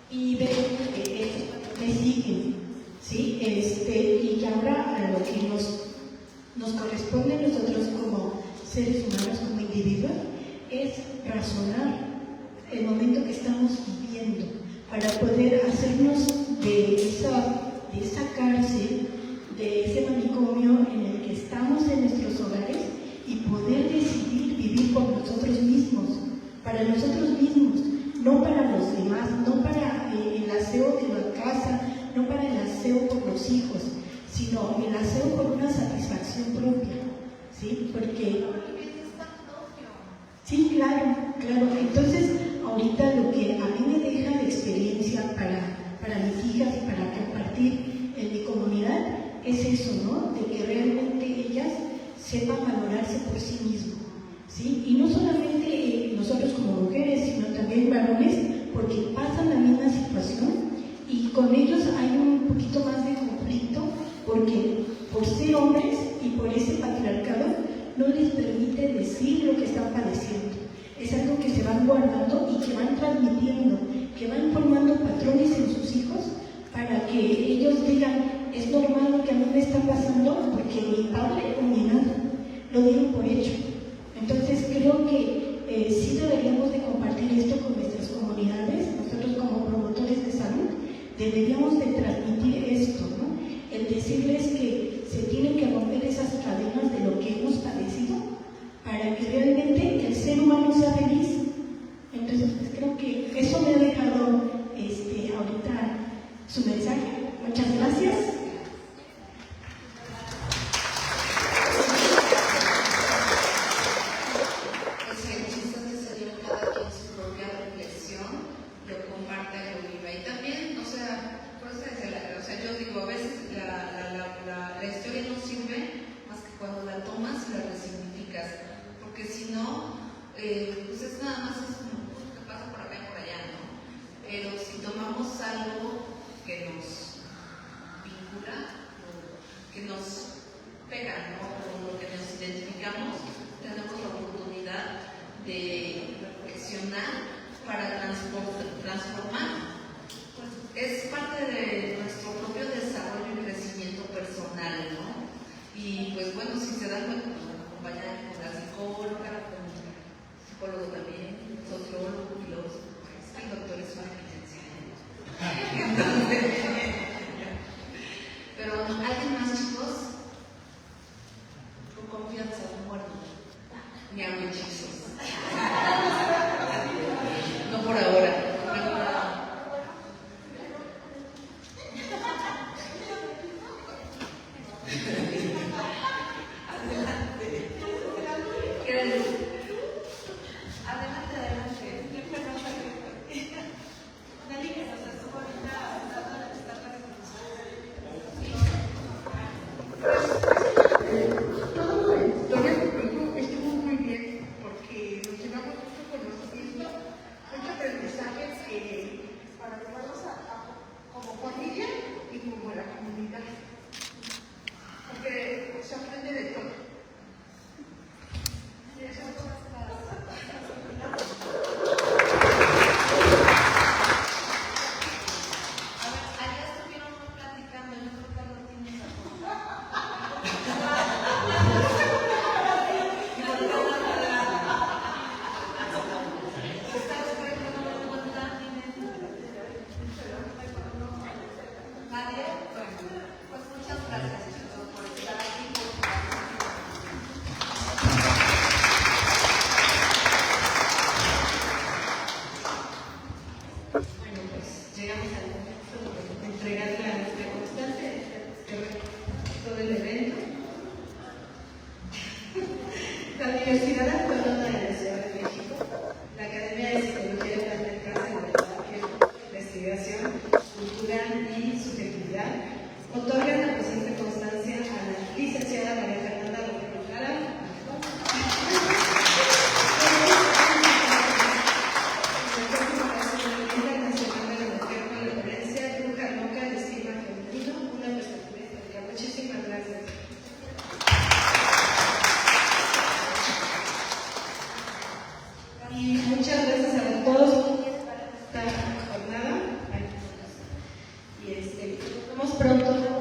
y vemos que estos patrones siguen, ¿sí? Y que ahora a lo que nos corresponde a nosotros como seres humanos, como individuos, es razonar el momento que estamos viviendo para poder hacernos de esa cárcel, de ese manicomio en el que estamos en nuestros hogares y poder decidir vivir por nosotros mismos, para nosotros mismos, no para los demás, no para el aseo de la casa, no para el aseo por los hijos, sino el aseo por una satisfacción propia, ¿sí? Porque... Sí, claro. Entonces, ahorita lo que a mí me deja de experiencia para mis hijas y para compartir es eso, ¿no? De que realmente ellas sepan valorarse por sí mismas, ¿sí? Y no solamente nosotros como mujeres, sino también varones, porque pasan la misma situación y con ellos hay un poquito más de conflicto, porque por ser hombres y por ese patriarcado no les permite decir lo que están padeciendo. Es algo que se van guardando y que van transmitiendo, que van formando patrones en sus hijos para que ellos digan, es normal lo que a mí me está pasando porque mi padre o mi madre lo dieron por hecho. Entonces creo que sí deberíamos de compartir esto con nuestras comunidades. Nosotros como promotores de salud deberíamos de transmitir esto, ¿no? El decirles que se tienen que romper esas cadenas de lo que hemos padecido para que realmente el ser humano sea feliz. Entonces pues creo que eso me ha dejado ahorita su mensaje. Muchas gracias. Pues es nada más es como que pasa por acá y por allá, ¿no? Pero si tomamos algo que nos vincula, que nos pega, ¿no? Con lo que nos identificamos, tenemos la oportunidad de reflexionar para transformar. Pues es parte de nuestro propio desarrollo y crecimiento personal, ¿no? Y pues bueno, si se dan cuenta, pues acompañar con la psicóloga, con psicólogo también, sociólogo, filósofo, el doctor es una eminencia. Pero alguien más, chicos, con confianza, no muerto, ni hago hechizos. No por ahora. Pronto